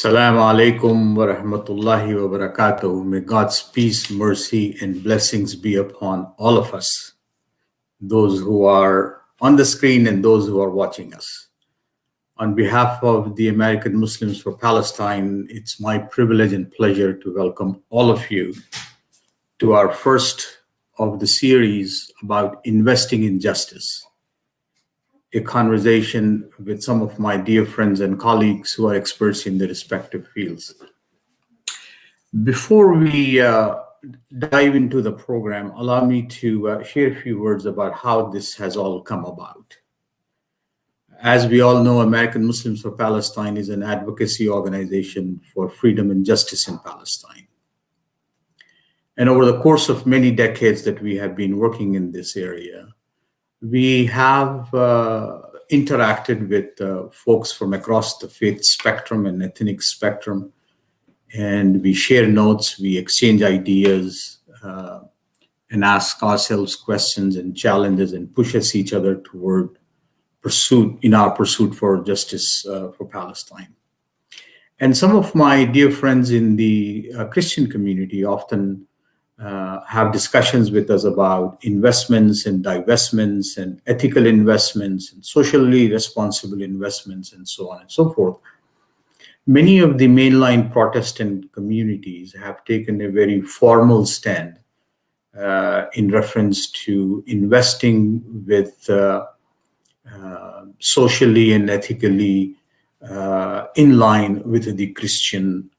Assalamu alaikum wa rahmatullahi wa barakatuh. May God's peace, mercy, and blessings be upon all of us, those who are on the screen and those who are watching us. On behalf of the American Muslims for Palestine, it's my privilege and pleasure to welcome all of you to our first of the series about investing in justice, a conversation with some of my dear friends and colleagues who are experts in their respective fields. Before we dive into the program, allow me to share a few words about how this has all come about. As we all know, American Muslims for Palestine is an advocacy organization for freedom and justice in Palestine. And over the course of many decades that we have been working in this area, we have interacted with folks from across the faith spectrum and ethnic spectrum, and we share notes, we exchange ideas, and ask ourselves questions and challenges and push us each other toward our pursuit for justice for Palestine. And some of my dear friends in the Christian community often have discussions with us about investments and divestments and ethical investments and socially responsible investments and so on and so forth. Many of the mainline Protestant communities have taken a very formal stand in reference to investing with socially and ethically in line with the Christian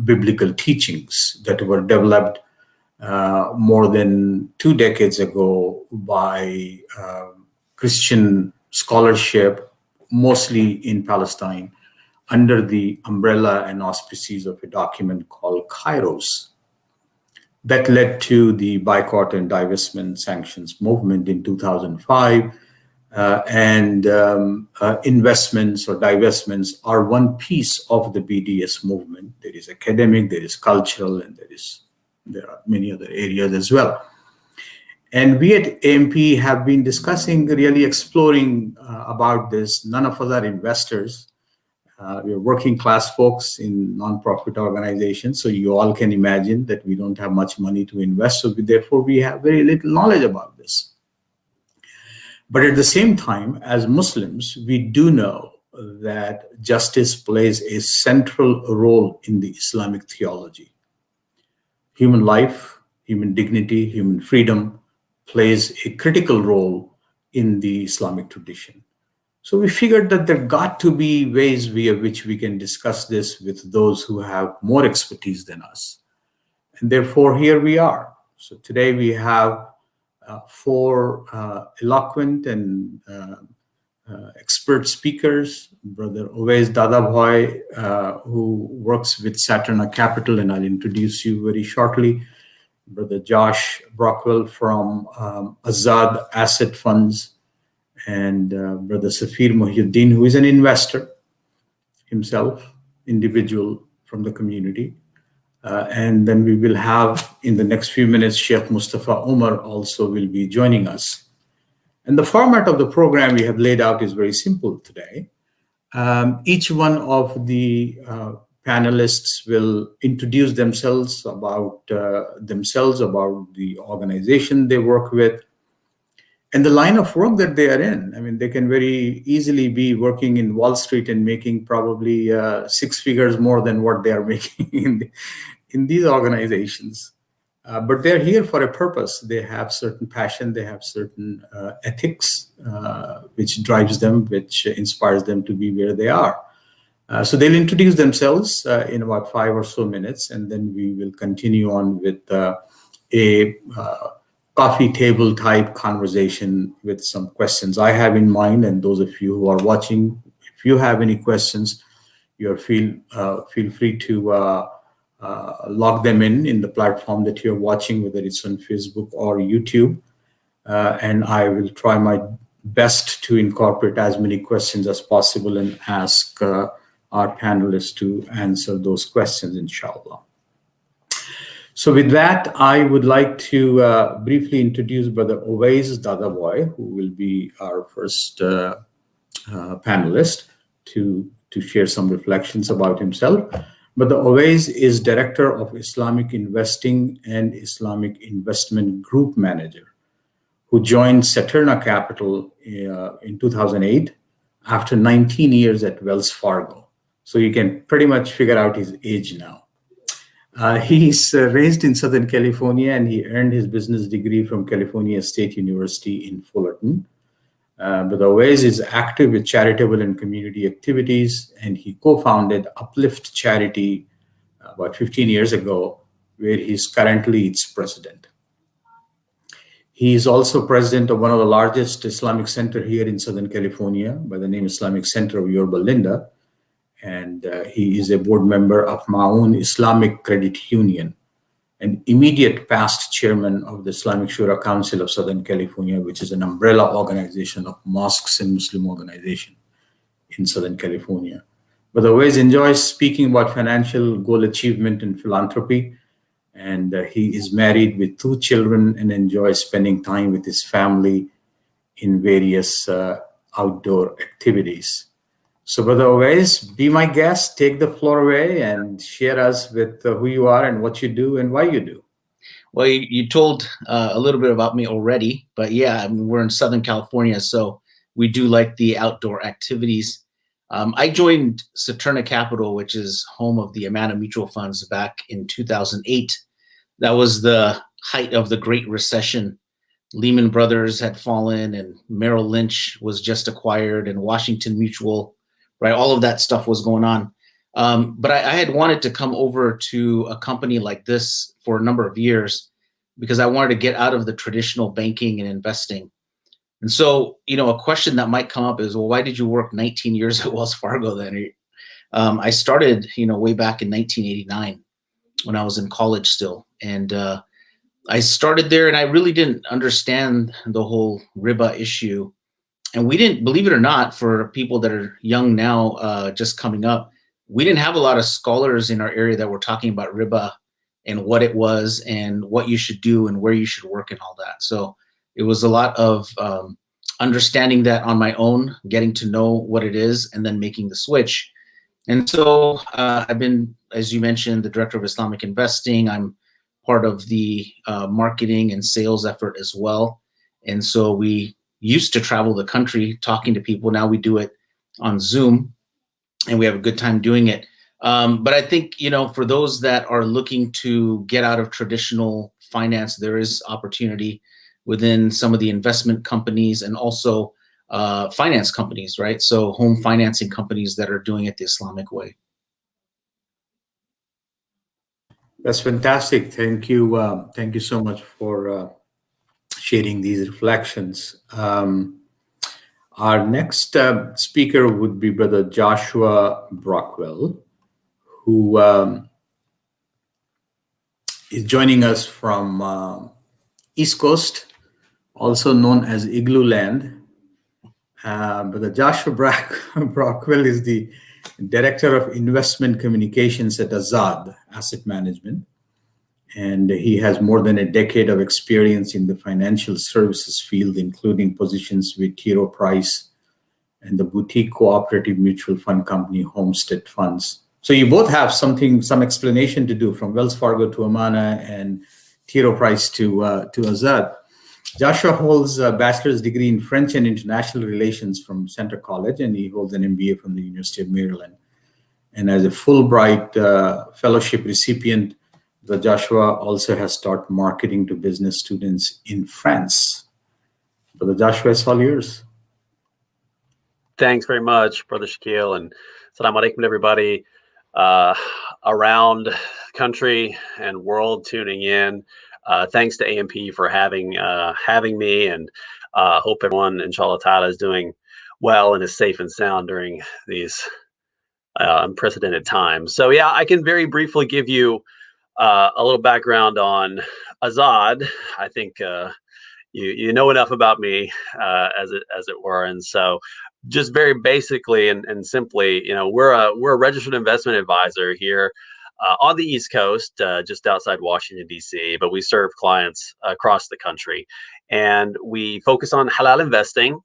biblical teachings that were developed more than 2 decades ago by Christian scholarship, mostly in Palestine, under the umbrella and auspices of a document called Kairos that led to the boycott and divestment sanctions movement in 2005. Investments or divestments are one piece of the BDS movement. There is academic, there is cultural, and there are many other areas as well. And we at AMP have been discussing, really exploring about this. None of us are investors. We are working class folks in nonprofit organizations, so you all can imagine that we don't have much money to invest, so therefore we have very little knowledge about this. But at the same time, as Muslims, we do know that justice plays a central role in the Islamic theology. Human life, human dignity, human freedom plays a critical role in the Islamic tradition. So we figured that there got to be ways via which we can discuss this with those who have more expertise than us. And therefore, here we are. So today we have 4 eloquent and expert speakers. Brother Owaiz Dadabhoy, who works with SATURNA Capital, and I'll introduce you very shortly. Brother Josh Brockwell from AZZAD Asset Funds, and Brother Mohiuddin, who is an investor himself, individual from the community. And then we will have, in the next few minutes, Sheikh Mustafa Umar also will be joining us. And the format of the program we have laid out is very simple today. Each one of the panelists will introduce themselves, about the organization they work with, and the line of work that they are in. I mean, they can very easily be working in Wall Street and making probably 6 figures more than what they are making in these organizations. But they're here for a purpose. They have certain passion, they have certain ethics, which drives them, which inspires them to be where they are. So they'll introduce themselves in about 5 or so minutes, and then we will continue on with a coffee table type conversation with some questions I have in mind. And those of you who are watching, if you have any questions, feel free to log them in the platform that you're watching, whether it's on Facebook or YouTube. And I will try my best to incorporate as many questions as possible and ask our panelists to answer those questions, inshallah. So with that, I would like to briefly introduce Brother Owaiz Dadabhoy, who will be our first panelist, to to share some reflections about himself. But the Owaiz is Director of Islamic Investing and Islamic Investment Group Manager, who joined SATURNA Capital in 2008 after 19 years at Wells Fargo. So you can pretty much figure out his age now. He's raised in Southern California, and he earned his business degree from California State University in Fullerton. But Owaiz is active with charitable and community activities, and he co-founded Uplift Charity about 15 years ago, where he's currently its president. He is also president of one of the largest Islamic center here in Southern California by the name Islamic Center of Yorba Linda. And he is a board member of Ma'un Islamic Credit Union, an immediate past chairman of the Islamic Shura Council of Southern California, which is an umbrella organization of mosques and Muslim organization in Southern California. But Owaiz enjoys speaking about financial goal achievement and philanthropy. And he is married with 2 children and enjoys spending time with his family in various outdoor activities. So, Brother Owaiz, be my guest, take the floor away and share us with who you are and what you do and why you do. Well, you told a little bit about me already, but yeah, I mean, we're in Southern California, so we do like the outdoor activities. I joined SATURNA Capital, which is home of the Amana Mutual Funds, back in 2008. That was the height of the Great Recession. Lehman Brothers had fallen and Merrill Lynch was just acquired and Washington Mutual, right? All of that stuff was going on. But I had wanted to come over to a company like this for a number of years because I wanted to get out of the traditional banking and investing. And so, a question that might come up is, well, why did you work 19 years at Wells Fargo then? I started, way back in 1989 when I was in college still. And I started there and I really didn't understand the whole riba issue. And we didn't, believe it or not, for people that are young now, just coming up, we didn't have a lot of scholars in our area that were talking about riba and what it was and what you should do and where you should work and all that. So it was a lot of understanding that on my own, getting to know what it is, and then making the switch. And so I've been, as you mentioned, the director of Islamic investing. I'm part of the marketing and sales effort as well. And so we used to travel the country talking to people. Now we do it on Zoom, and we have a good time doing it. But I think, for those that are looking to get out of traditional finance, there is opportunity within some of the investment companies and also finance companies, right? So home financing companies that are doing it the Islamic way. That's fantastic. Thank you. Thank you so much for sharing these reflections. Our next speaker would be Brother Joshua Brockwell, who is joining us from East Coast, also known as Igloo Land. Brother Joshua Brockwell is the Director of Investment Communications at AZZAD Asset Management. And he has more than a decade of experience in the financial services field, including positions with T. Rowe Price and the boutique cooperative mutual fund company Homestead Funds. So you both have some explanation to do, from Wells Fargo to Amana and T. Rowe Price to AZZAD. Joshua holds a bachelor's degree in French and International Relations from Centre College, and he holds an MBA from the University of Maryland. And as a Fulbright fellowship recipient, the Joshua also has taught marketing to business students in France. Brother Joshua, it's all yours. Thanks very much, Brother Shakil, and Assalamu alaikum to everybody around country and world tuning in. Thanks to AMP for having me, and hope everyone, inshallah ta'ala, is doing well and is safe and sound during these unprecedented times. So yeah, I can very briefly give you a little background on AZZAD. I think you know enough about me, as it were, and so just very basically and simply, we're a registered investment advisor here on the East Coast, just outside Washington, D.C., but we serve clients across the country. And we focus on halal investing,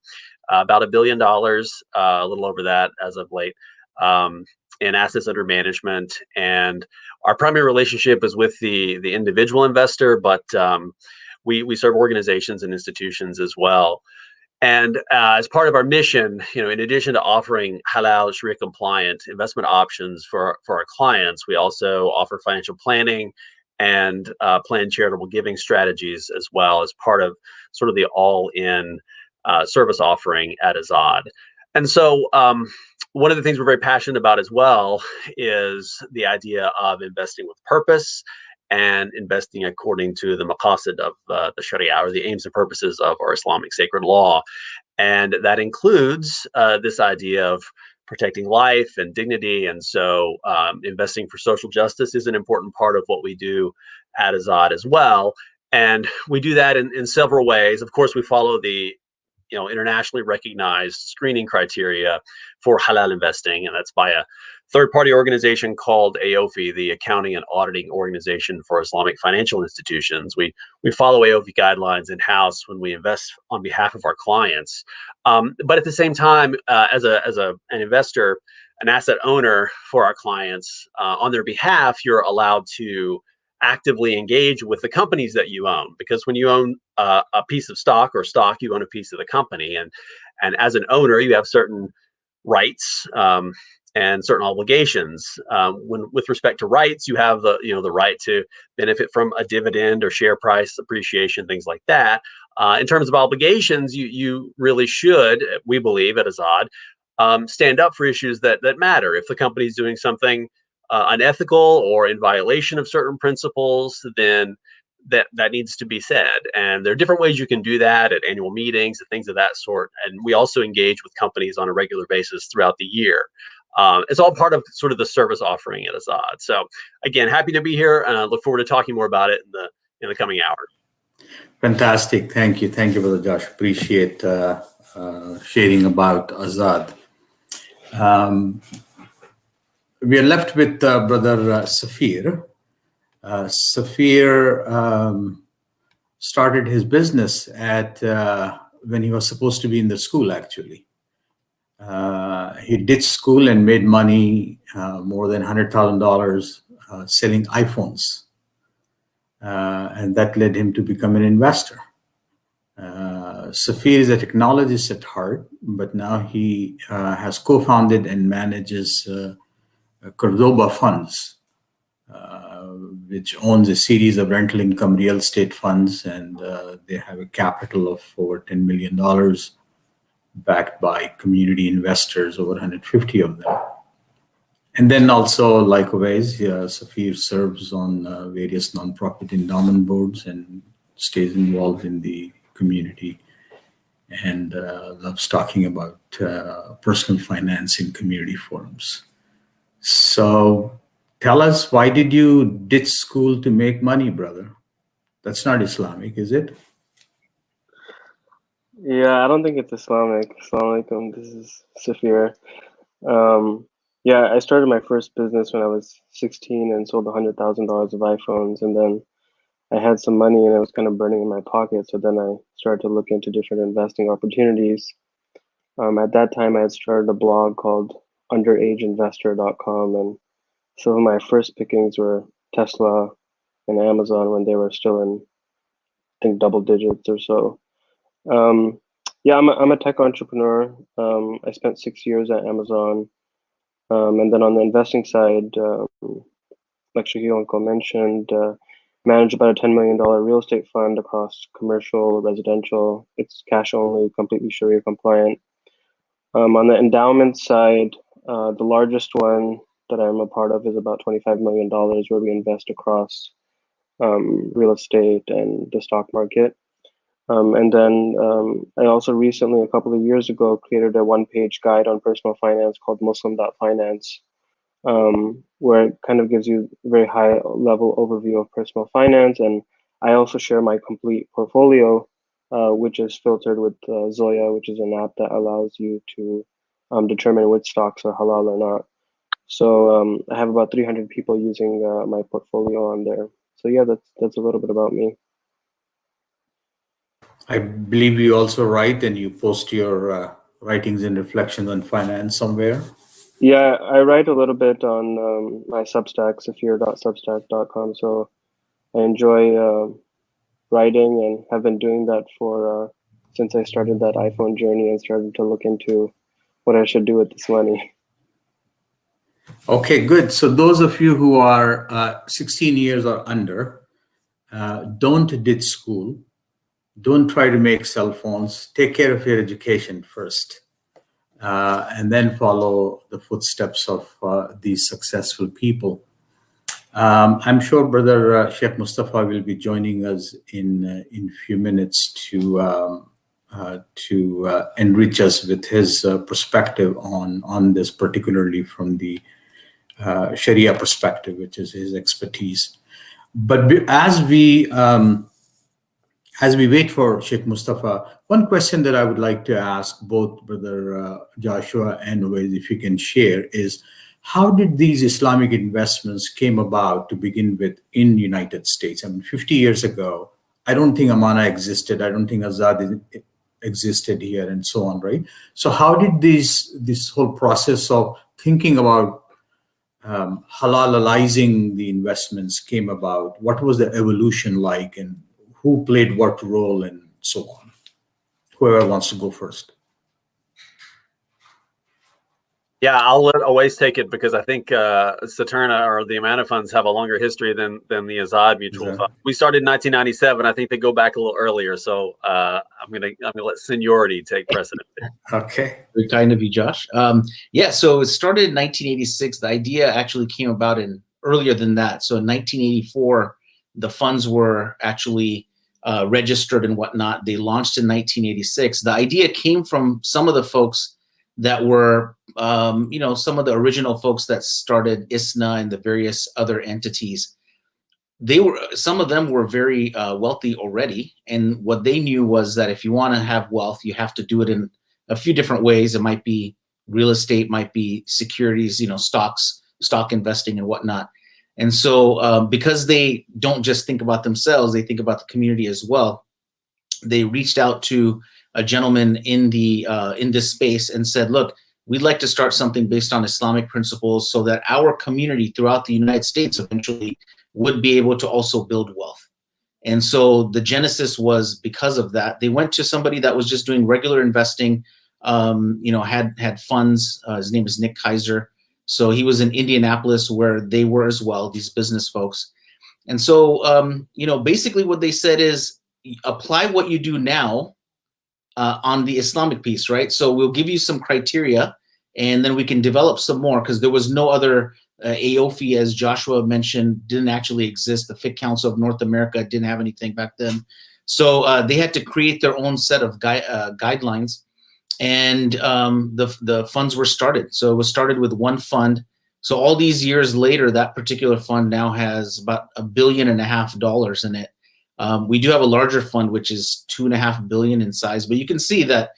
about $1 billion, a little over that as of late, in assets under management, and our primary relationship is with the individual investor, but we serve organizations and institutions as well. And as part of our mission, in addition to offering halal Sharia compliant investment options for our clients, we also offer financial planning and planned charitable giving strategies as well as part of sort of the all-in service offering at AZZAD. And so one of the things we're very passionate about as well is the idea of investing with purpose and investing according to the maqasid of the Sharia, or the aims and purposes of our Islamic sacred law. And that includes this idea of protecting life and dignity. And so investing for social justice is an important part of what we do at AZZAD as well. And we do that in several ways. Of course, we follow the internationally recognized screening criteria for halal investing, and that's by a third-party organization called AOFI, the Accounting and Auditing Organization for Islamic Financial Institutions. We follow AOFI guidelines in-house when we invest on behalf of our clients. But at the same time, as an investor, an asset owner for our clients, on their behalf, you're allowed to actively engage with the companies that you own, because when you own a piece of stock or stock, you own a piece of the company, and as an owner, you have certain rights and certain obligations. With respect to rights, you have the right to benefit from a dividend or share price appreciation, things like that. In terms of obligations, you really should, we believe at AZZAD, stand up for issues that matter. If the company is doing something unethical or in violation of certain principles, then that needs to be said. And there are different ways you can do that at annual meetings and things of that sort. And we also engage with companies on a regular basis throughout the year. It's all part of sort of the service offering at AZZAD. So again, happy to be here, and I look forward to talking more about it in the coming hour. Fantastic. Thank you, Brother Josh. Appreciate sharing about AZZAD. We are left with Brother Safir. Safir started his business at when he was supposed to be in the school, actually. He ditched school and made money, more than $100,000 selling iPhones. And that led him to become an investor. Safir is a technologist at heart, but now he has co-founded and manages Cordoba Funds, which owns a series of rental income real estate funds, and they have a capital of over $10 million, backed by community investors, over 150 of them. And then also, like Owaiz, Safir serves on various nonprofit endowment boards and stays involved in the community, and loves talking about personal finance in community forums. So tell us, why did you ditch school to make money, brother? That's not Islamic, is it? Yeah, I don't think it's Islamic. Assalamu alaikum, this is Safir. Yeah, I started my first business when I was 16 and sold $100,000 of iPhones, and then I had some money and it was kind of burning in my pocket. So then I started to look into different investing opportunities. At that time, I had started a blog called underageinvestor.com, and some of my first pickings were Tesla and Amazon when they were still in, I think, double digits or so. Yeah, I'm a tech entrepreneur. I spent 6 years at Amazon. And then on the investing side, like Shahil Uncle mentioned, manage about a $10 million real estate fund across commercial, residential. It's cash only, completely Sharia compliant. On the endowment side, the largest one that I'm a part of is about $25 million, where we invest across real estate and the stock market. And then I also recently, a couple of years ago, created a one-page guide on personal finance called Muslim.finance, where it kind of gives you a very high-level overview of personal finance. And I also share my complete portfolio, which is filtered with Zoya, which is an app that allows you to determine which stocks are halal or not. So I have about 300 people using my portfolio on there. So yeah, that's a little bit about me. I believe you also write and you post your writings and reflections on finance somewhere. Yeah, I write a little bit on my Substack, safir.substack.com. So I enjoy writing and have been doing that for since I started that iPhone journey and started to look into what I should do with this money. Okay, good. So those of you who are 16 years or under, don't ditch school. Don't try to make cell phones. Take care of your education first, and then follow the footsteps of these successful people. I'm sure Brother Sheikh Mustafa will be joining us in few minutes to enrich us with his perspective on this, particularly from the Sharia perspective, which is his expertise. But as we wait for Sheikh Mustafa, one question that I would like to ask both Brother Joshua and Owaiz, if you can share, is how did these Islamic investments came about to begin with in the United States? I mean, 50 years ago, I don't think Amana existed. I don't think AZZAD existed here, and so on, right? So how did this whole process of thinking about halalizing the investments came about? What was the evolution like, and who played what role, and so on? Whoever wants to go first. Yeah, I'll let Owais take it because I think SATURNA or the Amana funds have a longer history than the AZZAD mutual fund. We started in 1997. I think they go back a little earlier. So I'm gonna let seniority take precedent. Okay. Very kind of you, Josh. Yeah, so it started in 1986. The idea actually came about in earlier than that. So in 1984, the funds were actually registered and whatnot. They launched in 1986. The idea came from some of the folks that were, some of the original folks that started ISNA and the various other entities. Some of them were very wealthy already. And what they knew was that if you want to have wealth, you have to do it in a few different ways. It might be real estate, might be securities, stocks, stock investing and whatnot. And so because they don't just think about themselves, they think about the community as well. They reached out to a gentleman in this space and said, look, we'd like to start something based on Islamic principles so that our community throughout the United States eventually would be able to also build wealth. And so the genesis was because of that. They went to somebody that was just doing regular investing, had funds. His name is Nick Kaiser. So he was in Indianapolis where they were as well, these business folks. And so, basically what they said is apply what you do now on the Islamic piece, right? So we'll give you some criteria and then we can develop some more because there was no other AOFI, as Joshua mentioned, didn't actually exist. The FIC Council of North America didn't have anything back then. So they had to create their own set of guidelines, and the funds were started. So it was started with one fund. So all these years later, that particular fund now has about $1.5 billion in it. We do have a larger fund, which is $2.5 billion in size, but you can see that,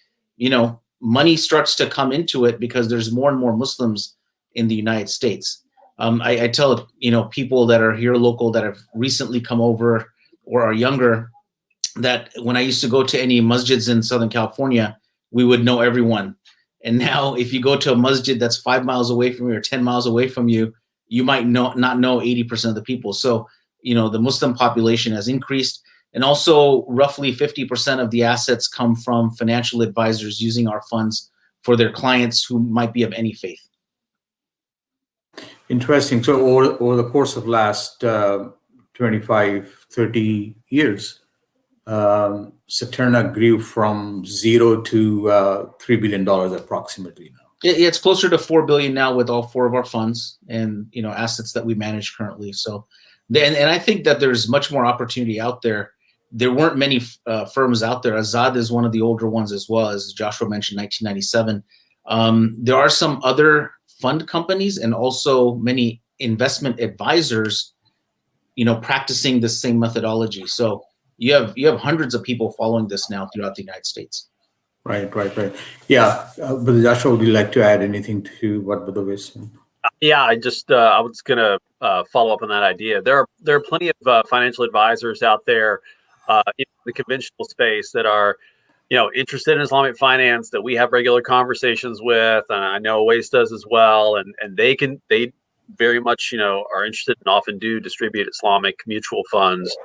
money starts to come into it because there's more and more Muslims in the United States. I tell, people that are here local that have recently come over or are younger, that when I used to go to any masjids in Southern California, we would know everyone. And now if you go to a masjid that's 5 miles away from you or 10 miles away from you, you might not know 80% of the people. So, the Muslim population has increased. And also roughly 50% of the assets come from financial advisors using our funds for their clients who might be of any faith. Interesting. So over the course of last 25, 30 years, SATURNA grew from 0 to $3 billion approximately now. It's closer to 4 billion now with all 4 of our funds and assets that we manage currently. So, and I think that there's much more opportunity out there. There weren't many firms out there. AZZAD is one of the older ones as well, as Joshua mentioned, 1997. There are some other fund companies and also many investment advisors, practicing the same methodology. So you have hundreds of people following this now throughout the United States. Right. Yeah, Brother Joshua, would you like to add anything to what Brother was saying? Yeah, I was going to follow up on that idea. There are plenty of financial advisors out there in the conventional space that are interested in Islamic finance that we have regular conversations with, and I know Owaiz does as well, and they very much are interested and often do distribute Islamic mutual funds.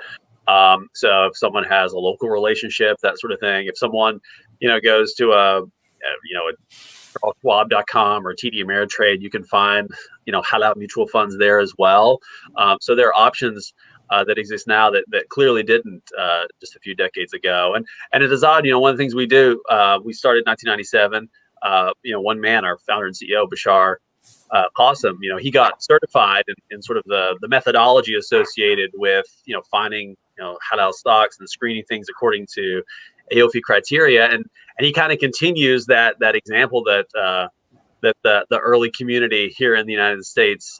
So if someone has a local relationship, that sort of thing, if someone goes to a Schwab.com or TD Ameritrade, you can find halal mutual funds there as well. So there are options that exist now that clearly didn't just a few decades ago. And at AZZAD, one of the things we do, we started in 1997. One man, our founder and CEO, Bashar Qasim, he got certified in sort of the methodology associated with finding halal stocks and screening things according to AOFI criteria, and he kind of continues that example that the early community here in the United States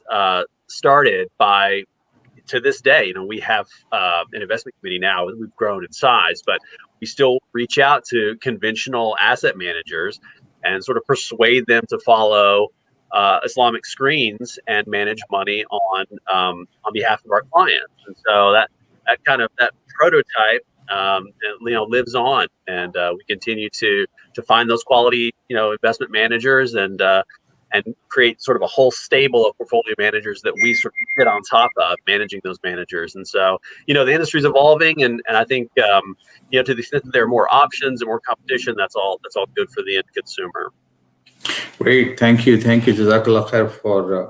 started by. To this day, we have an investment committee now. We've grown in size, but we still reach out to conventional asset managers and sort of persuade them to follow Islamic screens and manage money on behalf of our clients. And so that prototype lives on, and we continue to find those quality investment managers and create sort of a whole stable of portfolio managers that we sort of sit on top of managing those managers. And so, the industry is evolving, and I think, to the extent that there are more options and more competition, that's all good for the end consumer. Great. Thank you. Jazakallah khair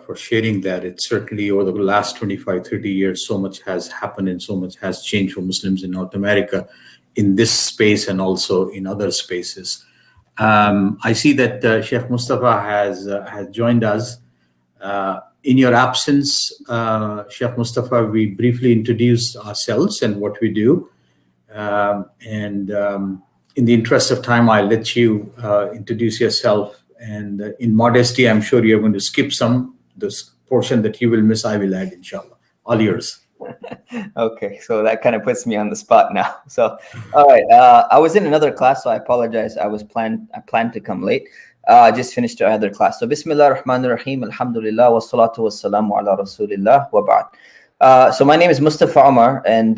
for sharing that. It's certainly over the last 25, 30 years, so much has happened and so much has changed for Muslims in North America in this space and also in other spaces. I see that Sheikh Mustafa has joined us. In your absence, Sheikh Mustafa, we briefly introduced ourselves and what we do. In the interest of time, I'll let you introduce yourself. And in modesty, I'm sure you're going to skip this portion that you will miss. I will add, inshallah. All yours. Okay, so that kind of puts me on the spot now. So, all right, I was in another class, so I apologize. I planned to come late. I just finished another class. So, Bismillah ar-Rahman ar-Rahim, Alhamdulillah, wa salatu wa salamu ala Rasulillah, wa ba'd. So, my name is Mustafa Umar, and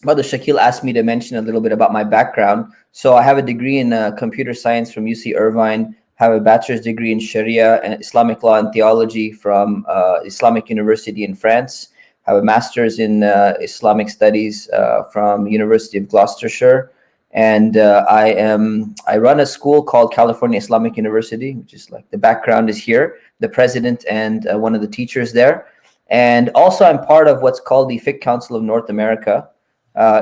Brother Shakil asked me to mention a little bit about my background. So, I have a degree in computer science from UC Irvine, have a bachelor's degree in Sharia and Islamic law and theology from Islamic University in France. I have a master's in Islamic studies from University of Gloucestershire, and I run a school called California Islamic University, which is like the background is here, the president and one of the teachers there. And also I'm part of what's called the Fiqh Council of North America,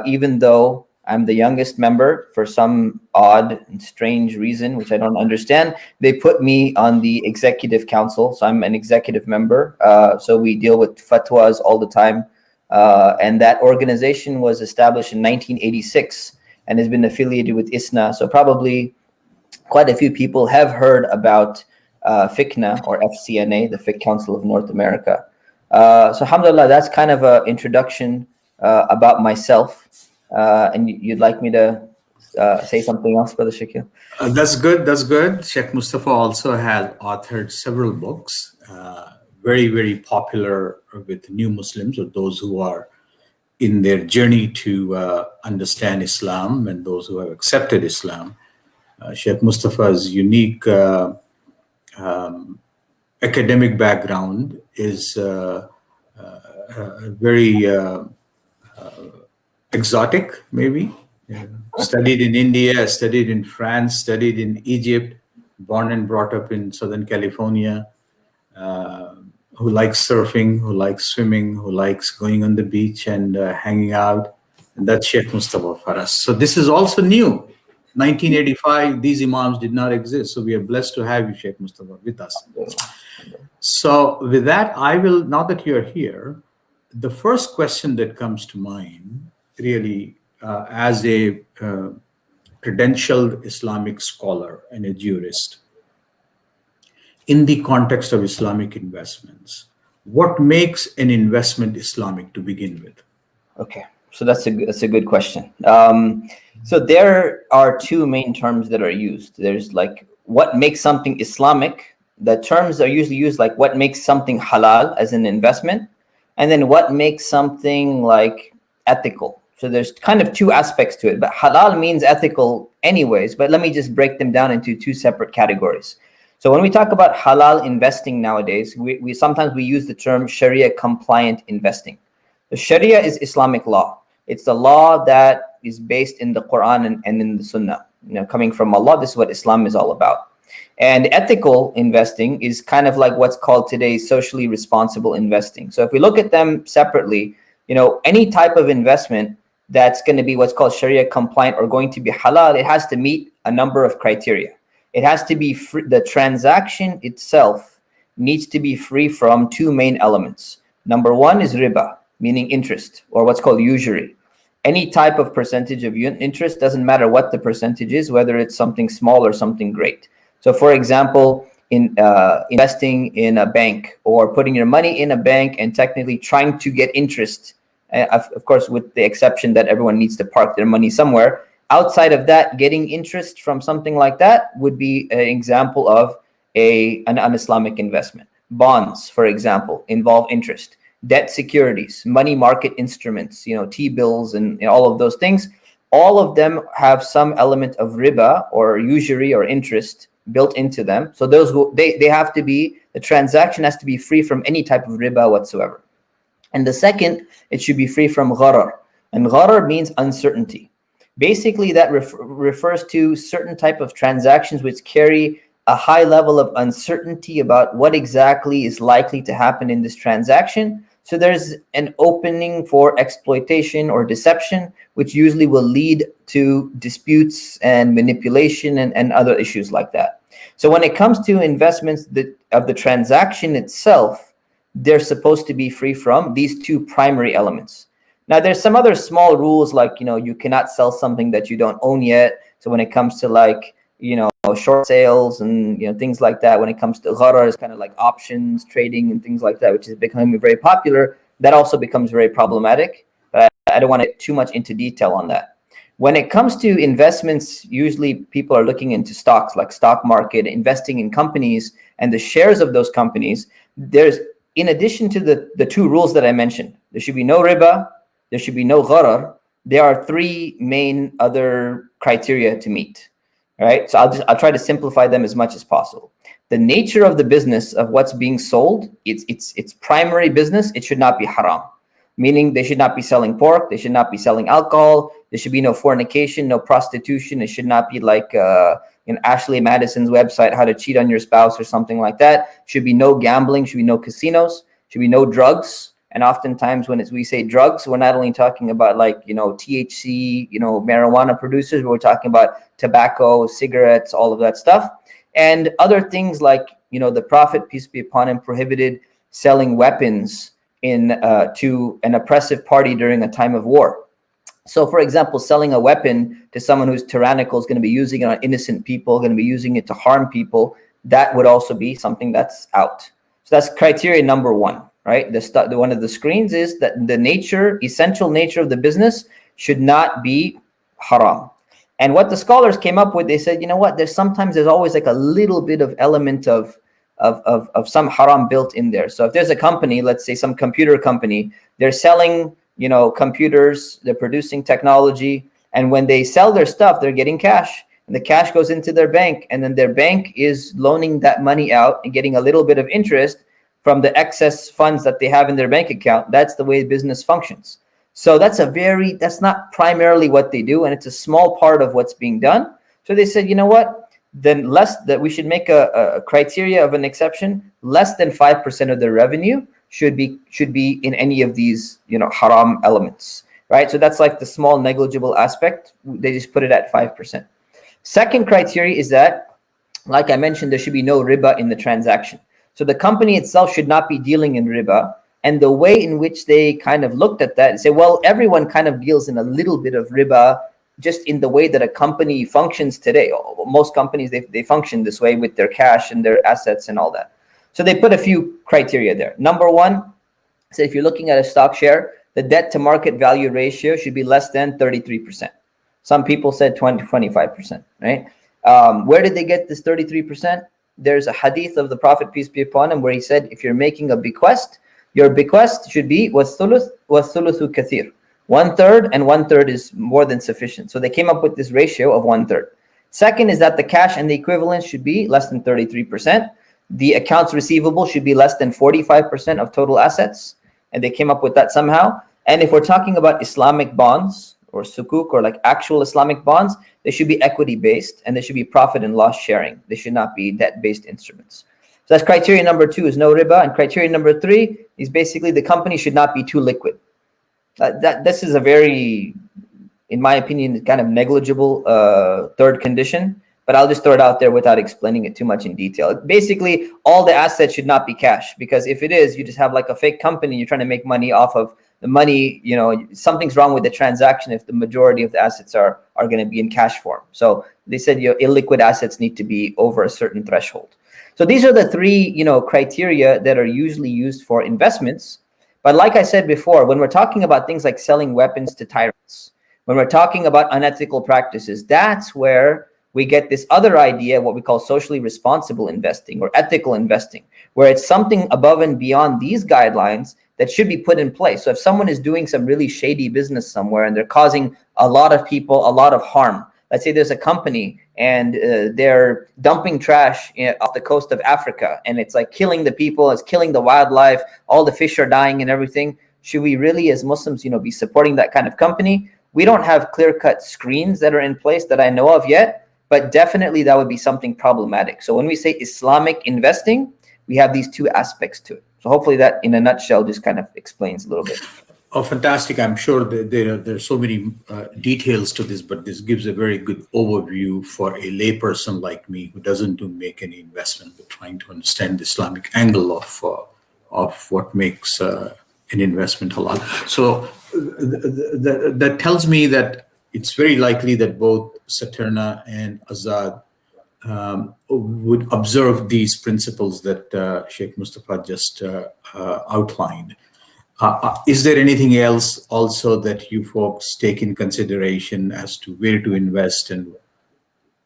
even though I'm the youngest member. For some odd and strange reason, which I don't understand, they put me on the executive council. So I'm an executive member. So we deal with fatwas all the time. And that organization was established in 1986 and has been affiliated with ISNA. So probably quite a few people have heard about FICNA or FCNA, the Fiqh Council of North America. So alhamdulillah, that's kind of an introduction about myself. And you'd like me to say something else, Brother Shakil? That's good. Sheikh Mustafa also has authored several books, very, very popular with new Muslims or those who are in their journey to understand Islam and those who have accepted Islam. Sheikh Mustafa's unique academic background is very exotic, maybe. Studied in India, studied in France, studied in Egypt, born and brought up in Southern California, who likes surfing, who likes swimming, who likes going on the beach and hanging out. And that's Sheikh Mustafa for us. So this is also new. 1985, these imams did not exist. So we are blessed to have you, Sheikh Mustafa, with us. So with that, now that you're here, the first question that comes to mind, really, as a credentialed Islamic scholar and a jurist, in the context of Islamic investments, what makes an investment Islamic to begin with? Okay, so that's a good question. So there are two main terms that are used. There's like what makes something Islamic. The terms are usually used like what makes something halal as an investment, and then what makes something like ethical. So there's kind of two aspects to it, but halal means ethical anyways, but let me just break them down into two separate categories. So when we talk about halal investing nowadays, we sometimes use the term Sharia compliant investing. The Sharia is Islamic law. It's the law that is based in the Quran and in the Sunnah. Coming from Allah, this is what Islam is all about. And ethical investing is kind of like what's called today socially responsible investing. So if we look at them separately, any type of investment that's going to be what's called Sharia compliant or going to be halal, it has to meet a number of criteria. It has to be free. The transaction itself needs to be free from two main elements. Number one is riba, meaning interest, or what's called usury. Any type of percentage of interest, doesn't matter what the percentage is, whether it's something small or something great. So for example, in investing in a bank or putting your money in a bank and technically trying to get interest, of course, with the exception that everyone needs to park their money somewhere. Outside of that, getting interest from something like that would be an example of an un-Islamic investment. Bonds, for example, involve interest. Debt securities, money market instruments, T-bills and all of those things, all of them have some element of riba or usury or interest built into them. So those they have to be, the transaction has to be free from any type of riba whatsoever. And the second, it should be free from gharar. And gharar means uncertainty. Basically, that refers to certain type of transactions which carry a high level of uncertainty about what exactly is likely to happen in this transaction. So there's an opening for exploitation or deception, which usually will lead to disputes and manipulation and other issues like that. So when it comes to investments of the transaction itself, they're supposed to be free from these two primary elements. Now, there's some other small rules like, you cannot sell something that you don't own yet. So when it comes to like, short sales and things like that, when it comes to gharar, it's kind of like options trading and things like that, which is becoming very popular. That also becomes very problematic, but I don't want to get too much into detail on that. When it comes to investments, usually people are looking into stocks, like stock market, investing in companies and the shares of those companies. There's, in addition to the two rules that I mentioned, there should be no riba, there should be no gharar. There are three main other criteria to meet. All right, so I'll try to simplify them as much as possible. The nature of the business of what's being sold, its primary business, it should not be haram, meaning they should not be selling pork, they should not be selling alcohol, there should be no fornication, no prostitution. It should not be like in Ashley Madison's website, how to cheat on your spouse or something like that. Should be no gambling, should be no casinos, should be no drugs. And oftentimes when we say drugs, we're not only talking about like, THC, marijuana producers, but we're talking about tobacco, cigarettes, all of that stuff. And other things like, the Prophet, peace be upon him, prohibited selling weapons to an oppressive party during a time of war. So for example, selling a weapon to someone who's tyrannical, is going to be using it on innocent people, going to be using it to harm people. That would also be something that's out. So that's criteria number one. Right, one of the screens is that the essential nature of the business should not be haram. And what the scholars came up with, they said, there's always like a little bit of element of some haram built in there. So if there's a company, let's say some computer company, they're selling, computers, they're producing technology, and when they sell their stuff, they're getting cash. And the cash goes into their bank, and then their bank is loaning that money out and getting a little bit of interest from the excess funds that they have in their bank account. That's the way business functions. So that's not primarily what they do, and it's a small part of what's being done. So they said, then that we should make a criteria of an exception. Less than 5% of their revenue should be in any of these, haram elements, right? So that's like the small negligible aspect. They just put it at 5%. Second criteria is that, like I mentioned, there should be no riba in the transaction. So the company itself should not be dealing in riba. And the way in which they kind of looked at that and say, well, everyone kind of deals in a little bit of riba just in the way that a company functions today. Most companies, they function this way with their cash and their assets and all that. So they put a few criteria there. Number one, so if you're looking at a stock share, the debt to market value ratio should be less than 33%. Some people said 25%, right? Where did they get this 33%? There's a hadith of the Prophet, peace be upon him, where he said, if you're making a bequest, your bequest should be وَالثُّلُثُ كَثِيرٌ. 1/3 and 1/3 is more than sufficient. So they came up with this ratio of 1/3. Second is that the cash and the equivalents should be less than 33%. The accounts receivable should be less than 45% of total assets. And they came up with that somehow. And if we're talking about Islamic bonds or sukuk or like actual Islamic bonds, they should be equity based and they should be profit and loss sharing. They should not be debt based instruments. So that's criteria number 2 is no riba. And criteria number 3 is basically the company should not be too liquid. This is a very, in my opinion, kind of negligible third condition, but I'll just throw it out there without explaining it too much in detail. Basically, all the assets should not be cash, because if it is, you just have like a fake company, you're trying to make money off of the money, you know, something's wrong with the transaction if the majority of the assets are going to be in cash form. So they said your illiquid assets need to be over a certain threshold. So these are the 3, you know, criteria that are usually used for investments. But like I said before, when we're talking about things like selling weapons to tyrants, when we're talking about unethical practices, that's where we get this other idea, what we call socially responsible investing or ethical investing, where it's something above and beyond these guidelines that should be put in place. So if someone is doing some really shady business somewhere and they're causing a lot of people a lot of harm, let's say there's a company and they're dumping trash off the coast of Africa and it's like killing the people, it's killing the wildlife, all the fish are dying and everything. Should we really, as Muslims, you know, be supporting that kind of company? We don't have clear-cut screens that are in place that I know of yet, but definitely that would be something problematic. So when we say Islamic investing, we have these 2 aspects to it. So hopefully that in a nutshell just kind of explains a little bit. Oh, fantastic. I'm sure that there are so many details to this, but this gives a very good overview for a layperson like me who doesn't make any investment, but trying to understand the Islamic angle of what makes an investment halal. So that tells me that it's very likely that both SATURNA and AZZAD would observe these principles that Sheikh Mustafa just outlined. Is there anything else also that you folks take in consideration as to where to invest and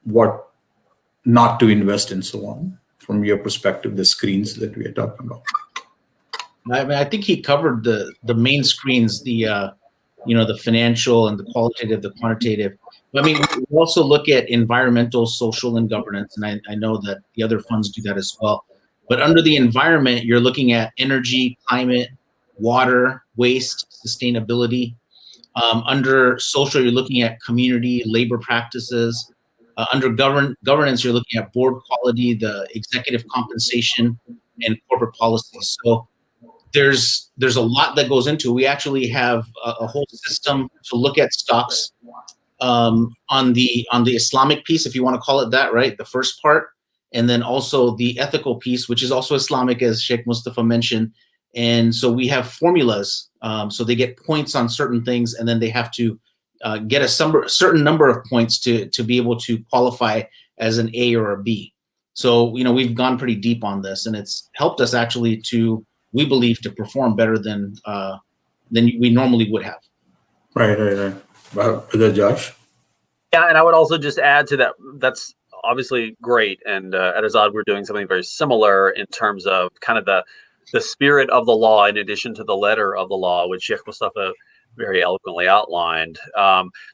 what not to invest and so on, from your perspective, the screens that we are talking about? I mean, I think he covered the main screens, the you know, the financial and the qualitative, the quantitative. I mean, we also look at environmental, social, and governance, and I know that the other funds do that as well. But under the environment, you're looking at energy, climate, water, waste, sustainability. Under social, you're looking at community, labor practices. Under governance, you're looking at board quality, the executive compensation, and corporate policies. So there's a lot that goes into it. We actually have a whole system to look at stocks on the Islamic piece, if you want to call it that, right? The first part, and then also the ethical piece, which is also Islamic, as Sheikh Mustafa mentioned. And so we have formulas. So they get points on certain things, and then they have to get a certain number of points to be able to qualify as an A or a B. So, you know, we've gone pretty deep on this, and it's helped us actually to, we believe, to perform better than we normally would have. Right. Brother Josh? Yeah, and I would also just add to that, that's obviously great. And at AZZAD, we're doing something very similar in terms of kind of the spirit of the law in addition to the letter of the law, which Sheikh Mustafa very eloquently outlined.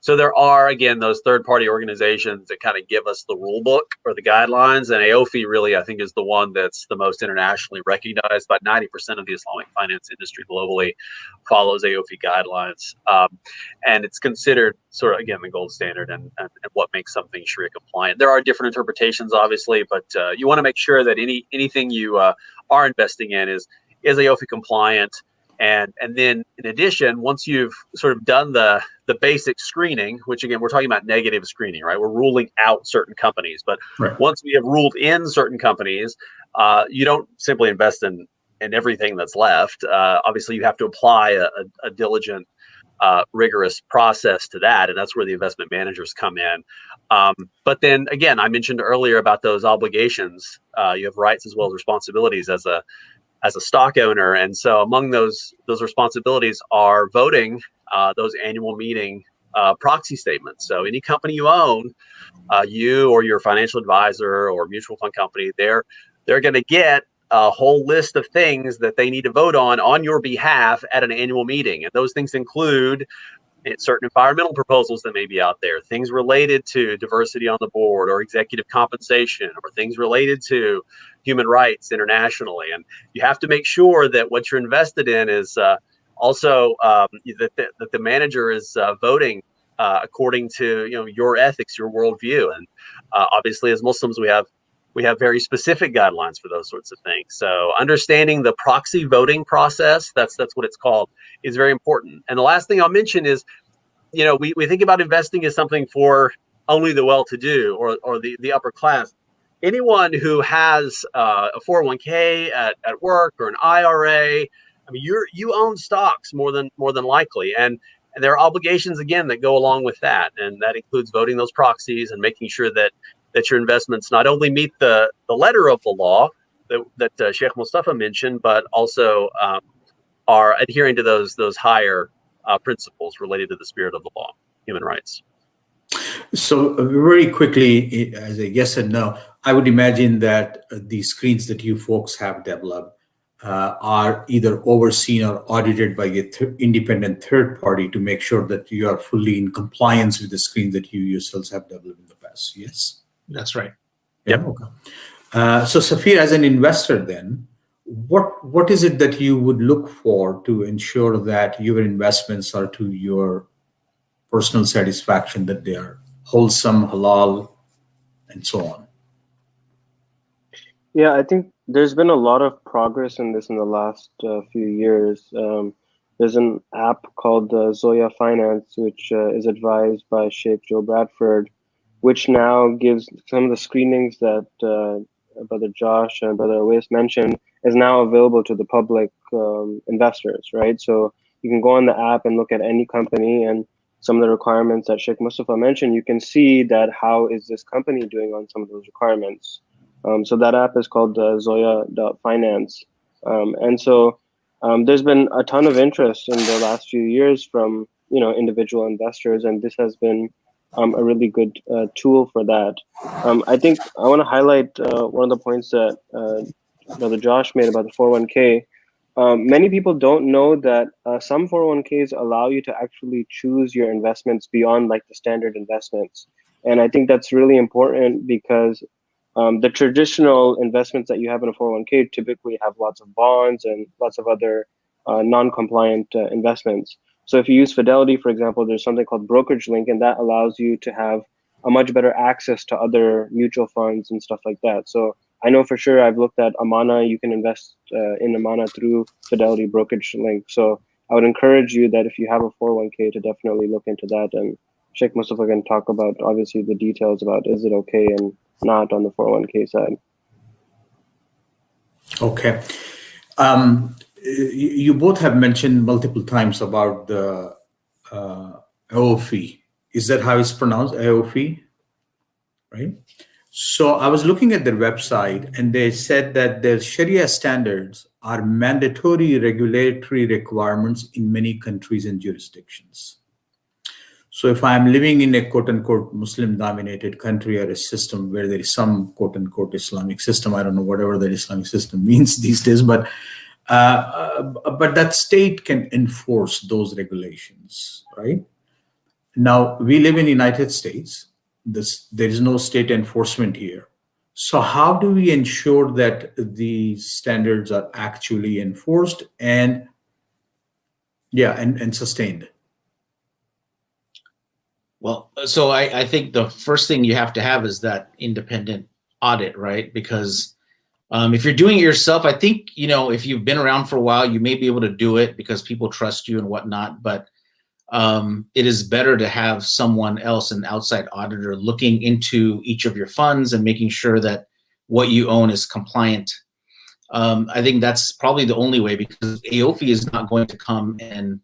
So there are, again, those third-party organizations that kind of give us the rule book or the guidelines, and AOFI really, I think, is the one that's the most internationally recognized. About 90% of the Islamic finance industry globally follows AOFI guidelines, and it's considered sort of, again, the gold standard and what makes something Sharia compliant. There are different interpretations, obviously, but you want to make sure that anything you are investing in is AOFI compliant. And then in addition, once you've sort of done the basic screening, which again, we're talking about negative screening, right? We're ruling out certain companies, but right. Once we have ruled in certain companies, you don't simply invest in everything that's left. Obviously you have to apply a diligent, rigorous process to that. And that's where the investment managers come in. But then again, I mentioned earlier about those obligations. You have rights as well as responsibilities as a stock owner. And so among those responsibilities are voting those annual meeting proxy statements. So any company you own, you or your financial advisor or mutual fund company, they're going to get a whole list of things that they need to vote on your behalf at an annual meeting. And those things include certain environmental proposals that may be out there, things related to diversity on the board or executive compensation, or things related to human rights internationally. And you have to make sure that what you're invested in is also that the manager is voting according to your ethics, your worldview. And obviously, as Muslims, we have very specific guidelines for those sorts of things. So understanding the proxy voting process, that's what it's called, is very important. And the last thing I'll mention is, we think about investing as something for only the well-to-do or the upper class. Anyone who has a 401k at work or an IRA, I mean, you own stocks more than likely, and there are obligations again that go along with that, and that includes voting those proxies and making sure that your investments not only meet the letter of the law that Sheikh Mustafa mentioned, but also are adhering to those higher principles related to the spirit of the law, human rights. So very quickly, as a yes and no, I would imagine that the screens that you folks have developed are either overseen or audited by an independent third party to make sure that you are fully in compliance with the screens that you yourselves have developed in the past. Yes? That's right. Yeah. Yep. Okay. So Safir, as an investor then, what is it that you would look for to ensure that your investments are to your personal satisfaction, that they are wholesome, halal, and so on? Yeah, I think there's been a lot of progress in this in the last few years. There's an app called Zoya Finance, which is advised by Sheikh Joe Bradford, which now gives some of the screenings that Brother Josh and Brother Owaiz mentioned is now available to the public investors, right? So you can go on the app and look at any company, and some of the requirements that Sheikh Mustafa mentioned, you can see that how is this company doing on some of those requirements. So that app is called Zoya.finance. And so there's been a ton of interest in the last few years from individual investors, and this has been a really good tool for that. I think I want to highlight one of the points that Brother Josh made about the 401k. Many people don't know that some 401ks allow you to actually choose your investments beyond like the standard investments. And I think that's really important because the traditional investments that you have in a 401k typically have lots of bonds and lots of other non-compliant investments. So if you use Fidelity, for example, there's something called brokerage link, and that allows you to have a much better access to other mutual funds and stuff like that. So I know for sure I've looked at Amana. You can invest in Amana through Fidelity brokerage link. So I would encourage you that if you have a 401k to definitely look into that. And Sheikh Mustafa can talk about obviously the details about is it okay and not on the 401k side. Okay. You both have mentioned multiple times about the AOFI. Is that how it's pronounced, AOFI? Right? So I was looking at their website, and they said that their Sharia standards are mandatory regulatory requirements in many countries and jurisdictions. So if I'm living in a quote-unquote Muslim-dominated country or a system where there is some quote-unquote Islamic system, I don't know whatever that Islamic system means these days, but that state can enforce those regulations, right? Now, we live in the United States. There is no state enforcement here. So how do we ensure that these standards are actually enforced and sustained? Well, so I think the first thing you have to have is that independent audit, right? Because if you're doing it yourself, I think, if you've been around for a while, you may be able to do it because people trust you and whatnot. But it is better to have someone else, an outside auditor, looking into each of your funds and making sure that what you own is compliant. I think that's probably the only way, because AOFI is not going to come and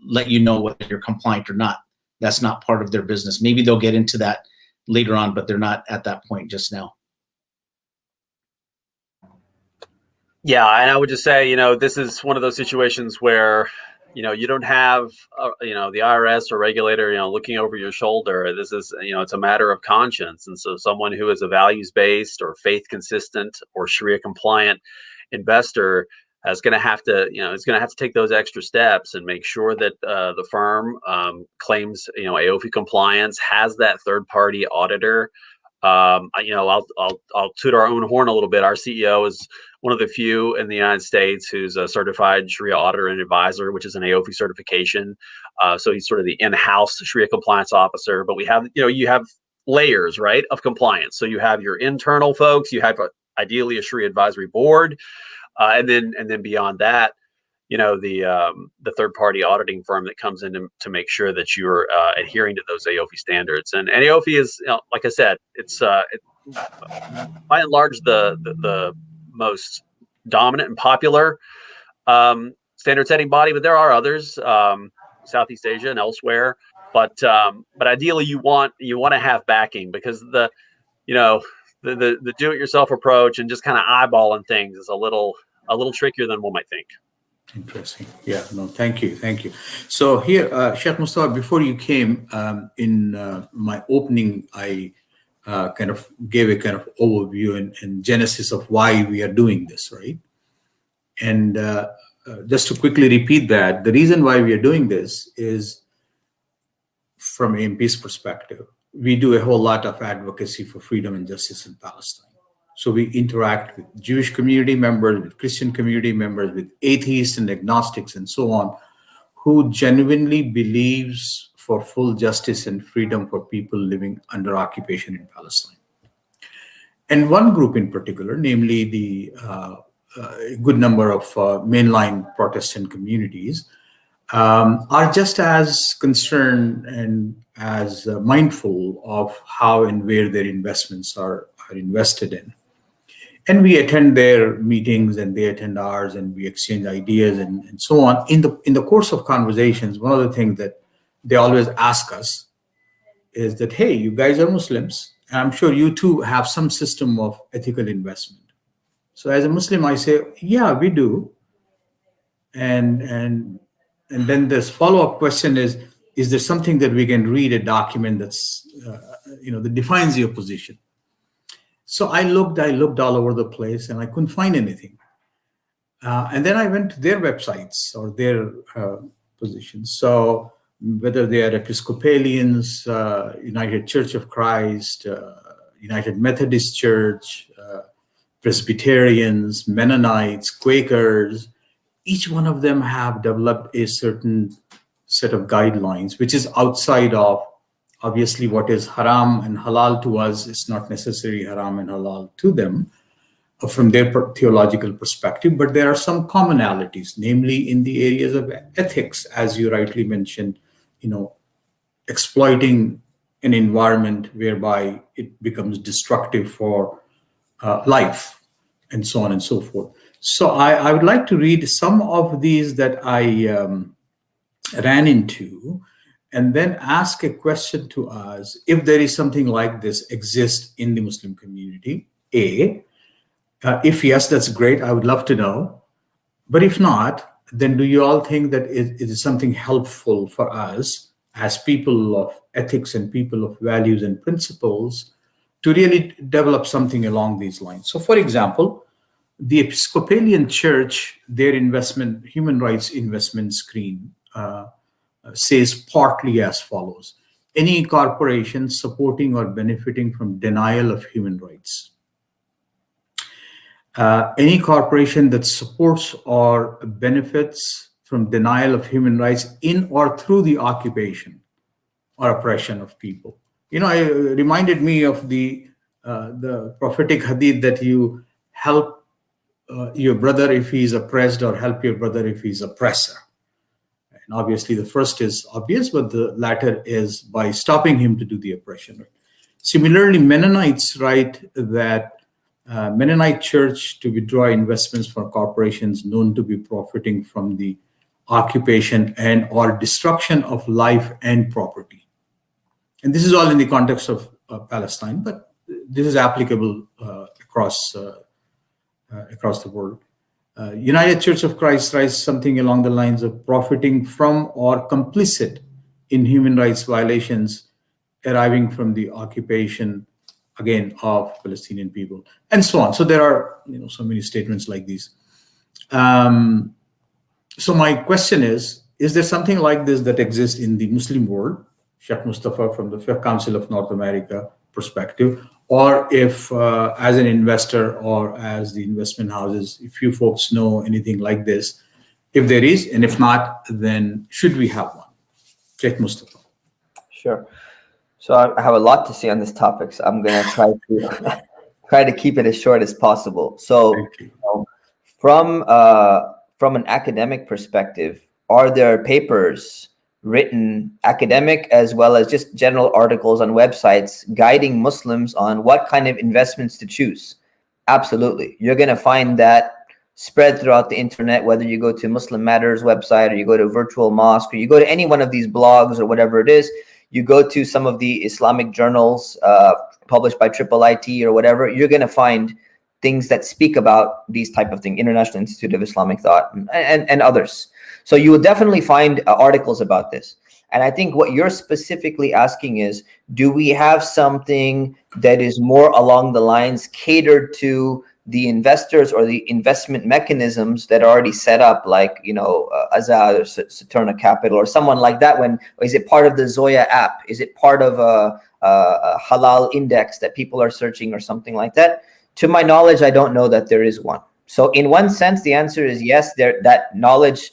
let you know whether you're compliant or not. That's not part of their business. Maybe they'll get into that later on, but they're not at that point just now. Yeah, and I would just say, this is one of those situations where, you don't have, the IRS or regulator, looking over your shoulder. This is, it's a matter of conscience. And so someone who is a values-based or faith-consistent or Sharia compliant investor is going to have to, is going to have to take those extra steps and make sure that the firm claims, AOFI compliance, has that third-party auditor. I'll toot our own horn a little bit. Our CEO is one of the few in the United States who's a certified Sharia auditor and advisor, which is an AOFI certification. So he's sort of the in-house Sharia compliance officer. But we have, you have layers, right, of compliance. So you have your internal folks, you have ideally a Sharia advisory board, and then beyond that, the third-party auditing firm that comes in to make sure that you're adhering to those AOFI standards. And AOFI is, like I said, it's by and large the most dominant and popular standard setting body, but there are others, Southeast Asia and elsewhere. But ideally, you want to have backing, because the do-it-yourself approach and just kind of eyeballing things is a little trickier than one might think. Interesting. Yeah, no, thank you. So here, Sheikh Mustafa, before you came, in my opening, I kind of gave a kind of overview and genesis of why we are doing this, right? And just to quickly repeat that, the reason why we are doing this is, from AMP's perspective, we do a whole lot of advocacy for freedom and justice in Palestine. So we interact with Jewish community members, with Christian community members, with atheists and agnostics and so on, who genuinely believes for full justice and freedom for people living under occupation in Palestine. And one group in particular, namely the good number of mainline Protestant communities, are just as concerned and as mindful of how and where their investments are invested in. And we attend their meetings and they attend ours, and we exchange ideas and so on. In the course of conversations, one of the things that they always ask us is that, hey, you guys are Muslims, and I'm sure you too have some system of ethical investment. So as a Muslim, I say, yeah, we do. And then this follow-up question is there something that we can read, a document that's, that defines your position? So I looked all over the place and I couldn't find anything. And then I went to their websites or their positions. So whether they are Episcopalians, United Church of Christ, United Methodist Church, Presbyterians, Mennonites, Quakers, each one of them have developed a certain set of guidelines, which is outside of, obviously, what is haram and halal to us is not necessarily haram and halal to them from their theological perspective, but there are some commonalities, namely in the areas of ethics, as you rightly mentioned, exploiting an environment whereby it becomes destructive for life, and so on and so forth. So I would like to read some of these that I ran into, and then ask a question to us: if there is something like this exists in the Muslim community, if yes, that's great, I would love to know. But if not, then do you all think that it is something helpful for us as people of ethics and people of values and principles to really develop something along these lines? So for example, the Episcopalian Church, their human rights investment screen says partly as follows: any corporation supporting or benefiting from denial of human rights. Any corporation that supports or benefits from denial of human rights in or through the occupation or oppression of people. It reminded me of the prophetic hadith that you help your brother if he's oppressed, or help your brother if he's oppressor. And obviously the first is obvious, but the latter is by stopping him to do the oppression. Right? Similarly, Mennonites write that Mennonite Church to withdraw investments for corporations known to be profiting from the occupation and or destruction of life and property. And this is all in the context of Palestine, but this is applicable across the world. United Church of Christ writes something along the lines of profiting from or complicit in human rights violations arising from the occupation again, of Palestinian people, and so on. So there are, so many statements like these. So my question is there something like this that exists in the Muslim world, Sheikh Mustafa, from the Fiqh Council of North America perspective, or if as an investor or as the investment houses, if you folks know anything like this, if there is, and if not, then should we have one? Sheikh Mustafa. Sure. So I have a lot to say on this topic, so I'm going to try to keep it as short as possible. So from an academic perspective, are there papers written, academic as well as just general articles on websites guiding Muslims on what kind of investments to choose? Absolutely. You're going to find that spread throughout the internet, whether you go to Muslim Matters website or you go to Virtual Mosque or you go to any one of these blogs or whatever it is, you go to some of the Islamic journals published by IIIT or whatever, you're going to find things that speak about these type of things, International Institute of Islamic Thought and others. So you will definitely find articles about this. And I think what you're specifically asking is, do we have something that is more along the lines catered to the investors or the investment mechanisms that are already set up, like, AZZAD or SATURNA Capital or someone like that? Is it part of the Zoya app? Is it part of a halal index that people are searching or something like that? To my knowledge, I don't know that there is one. So in one sense, the answer is yes, that knowledge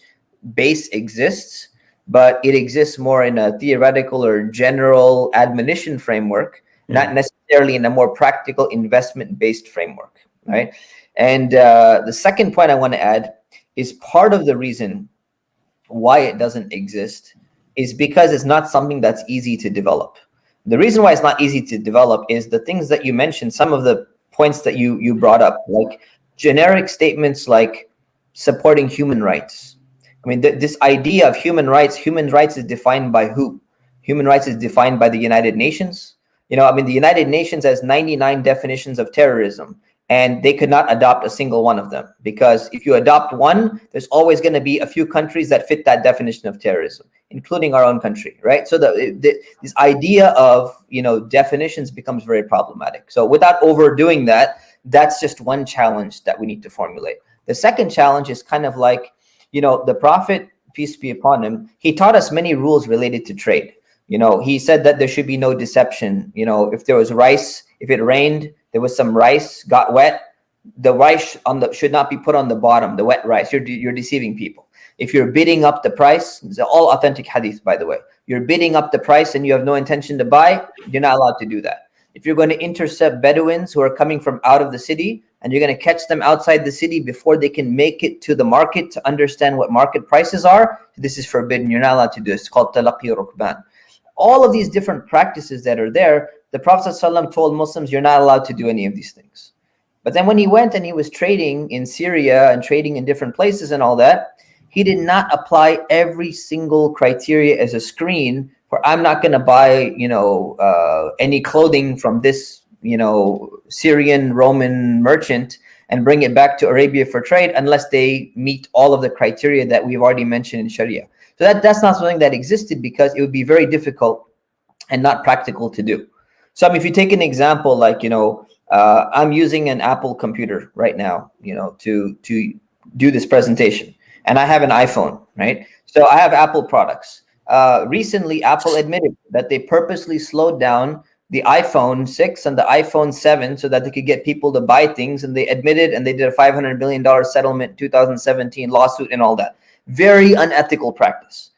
base exists, but it exists more in a theoretical or general admonition framework, not necessarily in a more practical investment-based framework, right? And the second point I want to add is part of the reason why it doesn't exist is because it's not something that's easy to develop. The reason why it's not easy to develop is the things that you mentioned, some of the points that you brought up, like generic statements like supporting human rights. I mean, this idea of human rights is defined by who? Human rights is defined by the United Nations. The United Nations has 99 definitions of terrorism, and they could not adopt a single one of them, because if you adopt one, there's always going to be a few countries that fit that definition of terrorism, including our own country, right? So this idea of, definitions becomes very problematic. So without overdoing that, that's just one challenge that we need to formulate. The second challenge is kind of like, the Prophet, peace be upon him, he taught us many rules related to trade. He said that there should be no deception. If there was rice, if it rained, there was some rice, got wet, the rice should not be put on the bottom, the wet rice. You're deceiving people. If you're bidding up the price, it's all authentic hadith, by the way. You're bidding up the price and you have no intention to buy, you're not allowed to do that. If you're going to intercept Bedouins who are coming from out of the city and you're going to catch them outside the city before they can make it to the market to understand what market prices are, this is forbidden. You're not allowed to do this. It's called talaqi rukban. All of these different practices that are there, the Prophet ﷺ told Muslims, you're not allowed to do any of these things. But then when he went and he was trading in Syria and trading in different places and all that, he did not apply every single criteria as a screen for, I'm not going to buy, any clothing from this, Syrian Roman merchant and bring it back to Arabia for trade unless they meet all of the criteria that we've already mentioned in Sharia. So that's not something that existed because it would be very difficult and not practical to do. So if you take an example, like, I'm using an Apple computer right now, to do this presentation, and I have an iPhone, right? So I have Apple products. Recently, Apple admitted that they purposely slowed down the iPhone 6 and the iPhone 7 so that they could get people to buy things. And they admitted, and they did a $500 million settlement, 2017 lawsuit and all that. Very unethical practice.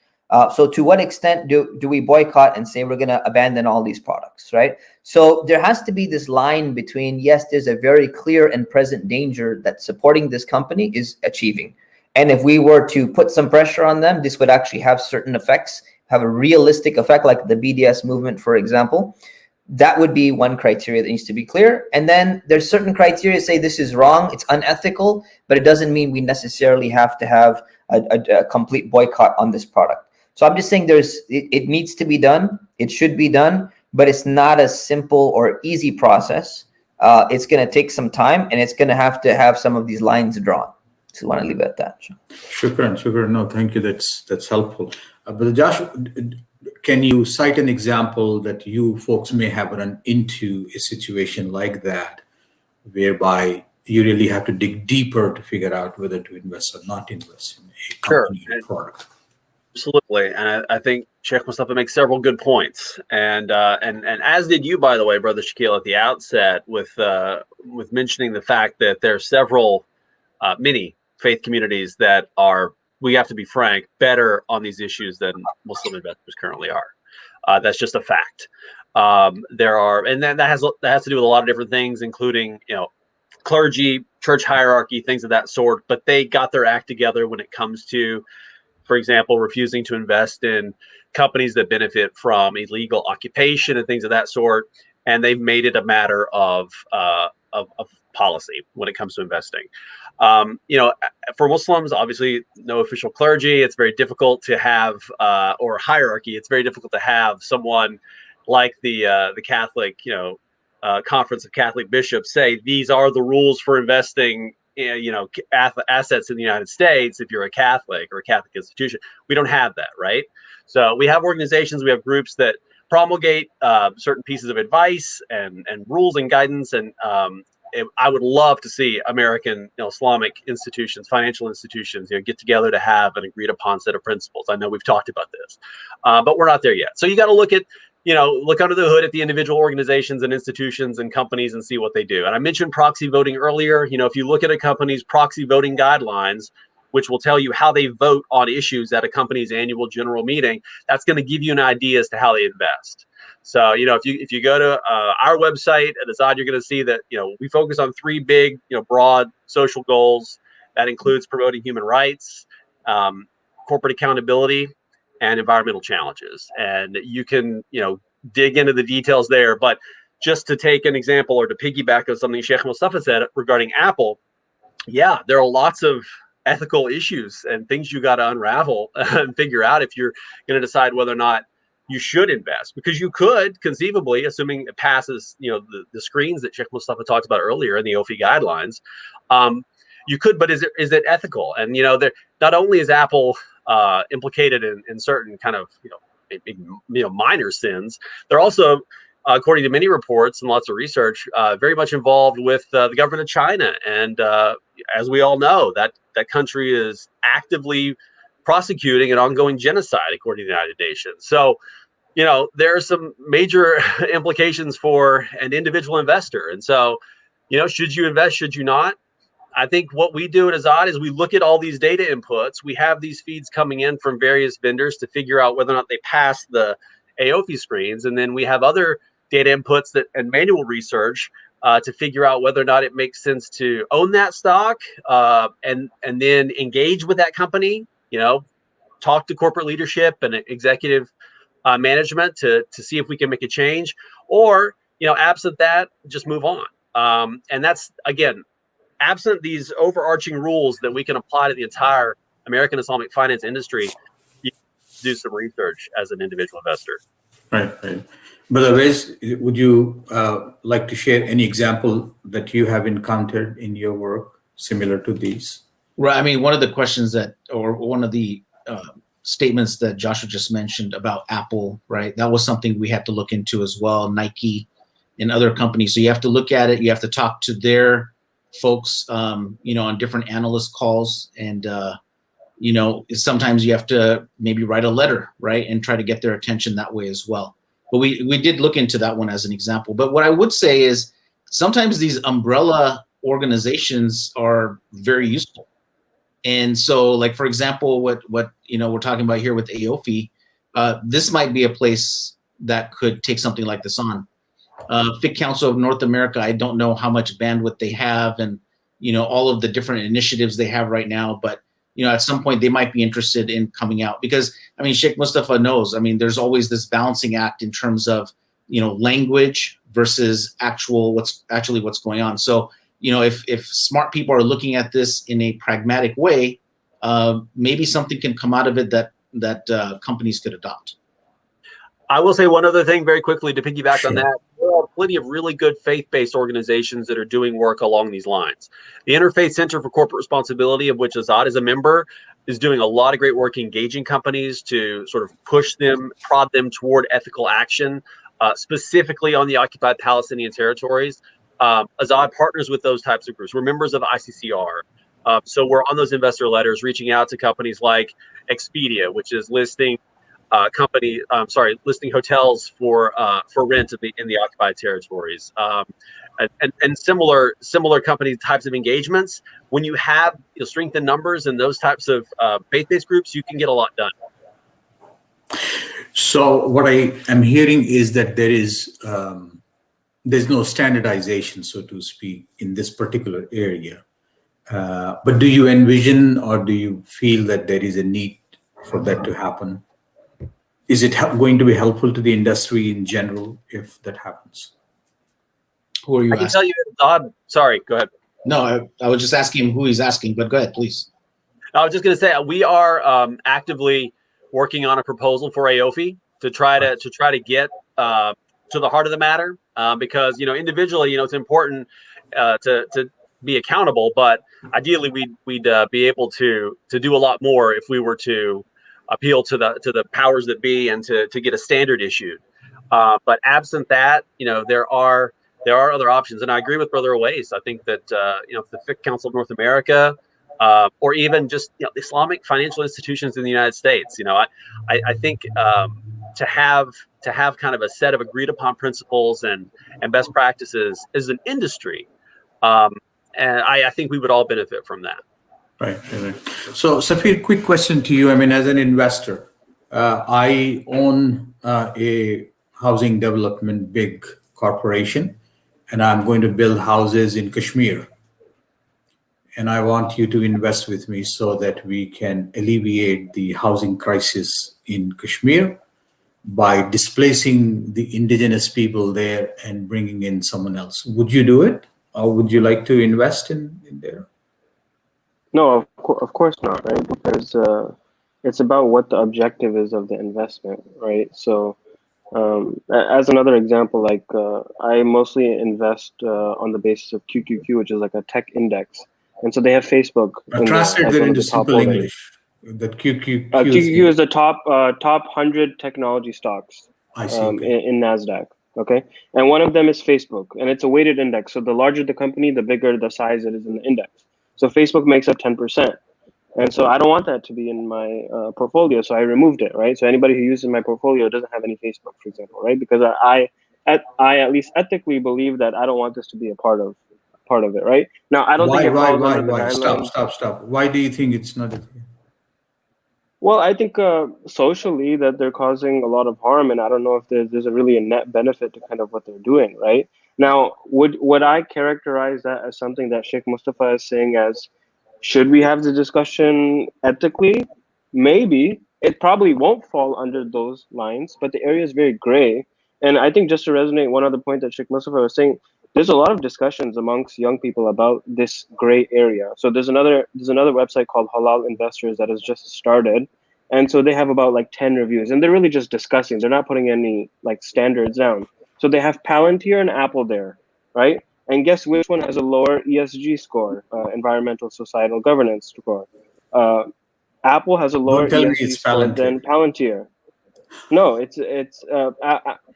So to what extent do we boycott and say we're going to abandon all these products, right? So there has to be this line between, yes, there's a very clear and present danger that supporting this company is achieving. And if we were to put some pressure on them, this would actually have certain effects, have a realistic effect, like the BDS movement, for example. That would be one criteria that needs to be clear. And then there's certain criteria say this is wrong, it's unethical, but it doesn't mean we necessarily have to have a complete boycott on this product. So I'm just saying it needs to be done, it should be done, but it's not a simple or easy process. It's going to take some time, and it's going to have some of these lines drawn. So I want to leave it at that. Shukran. No, thank you. That's helpful. But Josh, can you cite an example that you folks may have run into a situation like that, whereby you really have to dig deeper to figure out whether to invest or not invest in a company or product? Absolutely, and I think Sheikh Mustafa makes several good points, and as did you, by the way, Brother Shakil, at the outset with mentioning the fact that there are several many faith communities that are, we have to be frank, better on these issues than Muslim investors currently are. That's just a fact. There are, and then that has to do with a lot of different things, including clergy, church hierarchy, things of that sort. But they got their act together when it comes to, for example, refusing to invest in companies that benefit from illegal occupation and things of that sort. And they've made it a matter of policy when it comes to investing. For Muslims, obviously, no official clergy. It's very difficult to have, or hierarchy. It's very difficult to have someone like the Catholic, Conference of Catholic Bishops say these are the rules for investing assets in the United States if you're a Catholic or a Catholic institution. We don't have that, right? So we have organizations, we have groups that promulgate certain pieces of advice and rules and guidance. And I would love to see American Islamic institutions, financial institutions, get together to have an agreed upon set of principles. I know we've talked about this, but we're not there yet. So you got to look under the hood at the individual organizations and institutions and companies and see what they do. And I mentioned proxy voting earlier. If you look at a company's proxy voting guidelines, which will tell you how they vote on issues at a company's annual general meeting, that's going to give you an idea as to how they invest. So, if you go to our website at AZZAD, you're going to see that, we focus on three big, broad social goals. That includes promoting human rights, corporate accountability, and environmental challenges. And you can, dig into the details there. But just to take an example or to piggyback on something Sheikh Mustafa said regarding Apple, yeah, there are lots of ethical issues and things you got to unravel and figure out if you're going to decide whether or not you should invest, because you could conceivably, assuming it passes, the screens that Sheikh Mustafa talked about earlier in the OFI guidelines, you could, but is it ethical? And, not only is Apple implicated in certain kind of, minor sins, they're also, according to many reports and lots of research, very much involved with the government of China. And as we all know, that country is actively prosecuting an ongoing genocide, according to the United Nations. So, there are some major implications for an individual investor. And so, should you invest, should you not? I think what we do at AZZAD is we look at all these data inputs. We have these feeds coming in from various vendors to figure out whether or not they pass the AOFI screens. And then we have other data inputs and manual research to figure out whether or not it makes sense to own that stock and then engage with that company, talk to corporate leadership and executive management to see if we can make a change, or, absent that, just move on. And that's, again, absent these overarching rules that we can apply to the entire American Islamic finance industry, you do some research as an individual investor. Right. But Owaiz, would you like to share any example that you have encountered in your work similar to these? Right. I mean, one of the questions one of the statements that Joshua just mentioned about Apple, right? That was something we had to look into as well, Nike and other companies. So you have to look at it. You have to talk to their folks, on different analyst calls. And, sometimes you have to maybe write a letter, right? And try to get their attention that way as well. But we did look into that one as an example. But what I would say is sometimes these umbrella organizations are very useful. And so, like, for example, what we're talking about here with AOFI, this might be a place that could take something like this on. FIC Council of North America, I don't know how much bandwidth they have and, all of the different initiatives they have right now. But, at some point they might be interested in coming out because, Sheikh Mustafa knows, there's always this balancing act in terms of, language versus what's going on. So, if smart people are looking at this in a pragmatic way, maybe something can come out of it that companies could adopt. I will say one other thing very quickly to piggyback on that. There are plenty of really good faith-based organizations that are doing work along these lines. The Interfaith Center for Corporate Responsibility, of which AZZAD is a member, is doing a lot of great work engaging companies to sort of push them, prod them toward ethical action, specifically on the occupied Palestinian territories. AZZAD partners with those types of groups. We're members of ICCR. So we're on those investor letters, reaching out to companies like Expedia, which is listing listing hotels for rent in the occupied territories, and similar company types of engagements. When you have strength in numbers and those types of faith-based groups, you can get a lot done. So what I am hearing is that there's no standardization, so to speak, in this particular area. But do you envision, or do you feel that there is a need for that to happen? Is it going to be helpful to the industry in general if that happens? Who are you I can asking? tell you, AZZAD. Sorry, go ahead. No, I was just asking him who he's asking, but go ahead, please. I was just going to say we are actively working on a proposal for AOFI to try to get to the heart of the matter, because individually, it's important to be accountable, but ideally we'd be able to do a lot more if we were to appeal to the powers that be and to get a standard issued. But absent that, there are other options, and I agree with Brother Owaiz. I think that the Fiqh Council of North America, or even just Islamic financial institutions in the United States, I think to have kind of a set of agreed upon principles and best practices as an industry, and I think we would all benefit from that. Right. So, Safir, quick question to you. I mean, as an investor, I own a housing development big corporation, and I'm going to build houses in Kashmir. And I want you to invest with me so that we can alleviate the housing crisis in Kashmir by displacing the indigenous people there and bringing in someone else. Would you do it? Or would you like to invest in there? No, of course not, right? Because it's about what the objective is of the investment, right? So, as another example, like I mostly invest on the basis of QQQ, which is like a tech index, and so they have Facebook. Translate that into simple English. That QQQ is the top 100 technology stocks in NASDAQ. Okay, and one of them is Facebook, and it's a weighted index. So the larger the company, the bigger the size it is in the index. So Facebook makes up 10%. And so I don't want that to be in my portfolio. So I removed it, right? So anybody who uses my portfolio doesn't have any Facebook, for example, right? Because I at least ethically believe that I don't want this to be a part of it, right? Now, I don't think it falls under the guidelines. Stop. Why do you think it's not? Well, I think socially that they're causing a lot of harm, and I don't know if there's a really a net benefit to kind of what they're doing, right? Now, would I characterize that as something that Sheikh Mustafa is saying as, should we have the discussion ethically? Maybe. It probably won't fall under those lines, but the area is very gray. And I think just to resonate one other point that Sheikh Mustafa was saying, there's a lot of discussions amongst young people about this gray area. So there's another website called Halal Investors that has just started. And so they have about like 10 reviews, and they're really just discussing. They're not putting any like standards down. So they have Palantir and Apple there, right? And guess which one has a lower ESG score, environmental societal governance score? Apple has a lower ESG score than Palantir. No,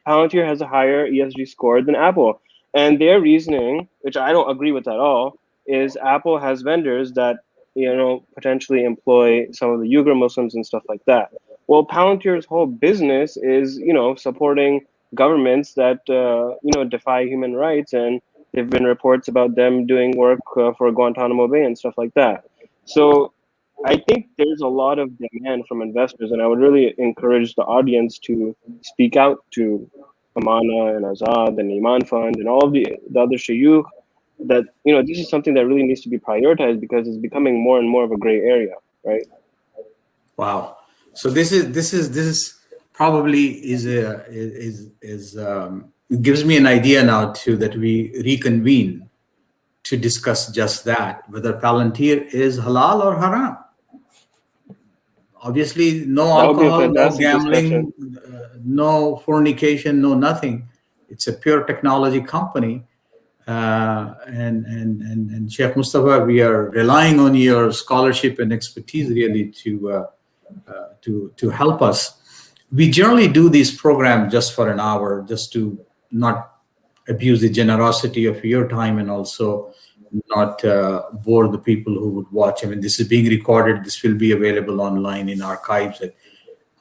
Palantir has a higher ESG score than Apple. And their reasoning, which I don't agree with at all, is Apple has vendors that potentially employ some of the Uyghur Muslims and stuff like that. Well, Palantir's whole business is supporting governments that defy human rights, and there've been reports about them doing work for Guantanamo Bay and stuff like that. So I think there's a lot of demand from investors, and I would really encourage the audience to speak out to Amana and AZZAD and Iman Fund and all of the other shayukh that this is something that really needs to be prioritized, because it's becoming more and more of a gray area, right? Wow. So this is probably gives me an idea now too, that we reconvene to discuss just that, whether Palantir is halal or haram. Obviously, no alcohol, no gambling, no fornication, no nothing. It's a pure technology company. And Sheikh Mustafa, we are relying on your scholarship and expertise really to help us. We generally do these programs just for an hour, just to not abuse the generosity of your time and also not bore the people who would watch. I mean, this is being recorded. This will be available online in archives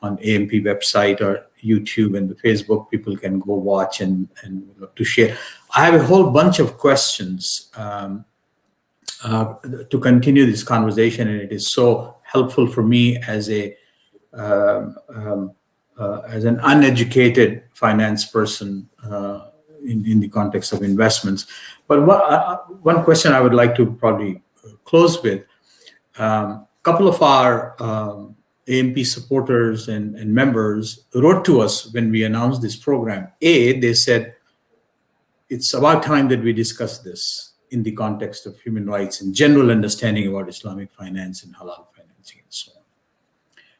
on AMP website or YouTube and the Facebook. People can go watch and to share. I have a whole bunch of questions to continue this conversation, and it is so helpful for me as an uneducated finance person in the context of investments. But one question I would like to probably close with. A couple of our AMP supporters and members wrote to us when we announced this program. They said, it's about time that we discuss this in the context of human rights and general understanding about Islamic finance and halal financing and so on.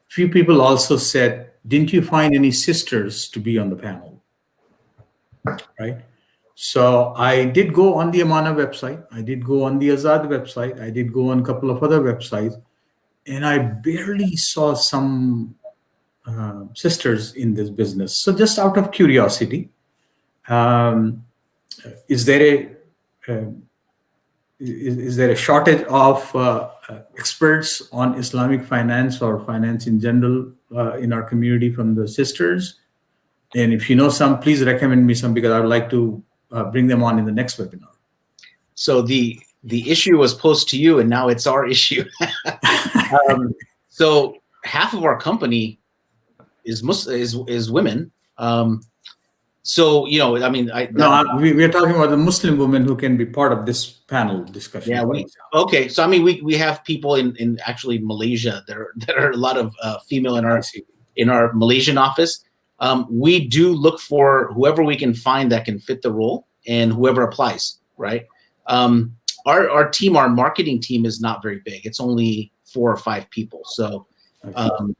Few people also said, didn't you find any sisters to be on the panel? Right? So I did go on the Amana website. I did go on the AZZAD website. I did go on a couple of other websites. And I barely saw some sisters in this business. So just out of curiosity, is there a shortage of experts on Islamic finance or finance in general in our community from the sisters? And if you know some, please recommend me some, because I would like to bring them on in the next webinar. So the issue was posed to you, and now it's our issue. So half of our company is women. So, you know, I mean, we are talking about the Muslim women who can be part of this panel discussion. Yeah. Okay. So, I mean, we have people in actually Malaysia. There are a lot of female in our Malaysian office. We do look for whoever we can find that can fit the role and whoever applies. Right. Our team, our marketing team is not very big. It's only 4 or 5 people. So,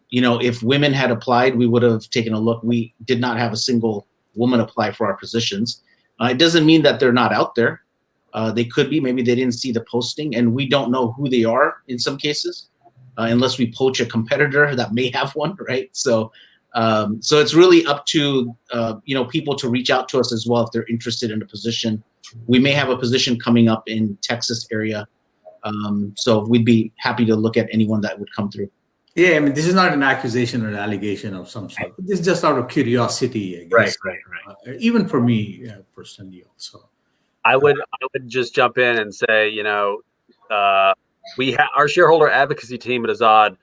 you know, if women had applied, we would have taken a look. We did not have a single woman apply for our positions. It doesn't mean that they're not out there. They could be. Maybe they didn't see the posting, and we don't know who they are in some cases, unless we poach a competitor that may have one, right? So, so it's really up to you know, people to reach out to us as well if they're interested in a position. We may have a position coming up in Texas area, so we'd be happy to look at anyone that would come through. Yeah, I mean, this is not an accusation or an allegation of some sort. This is just out of curiosity, I guess. Right. Even for me personally, also. I would just jump in and say, you know, our shareholder advocacy team at AZZAD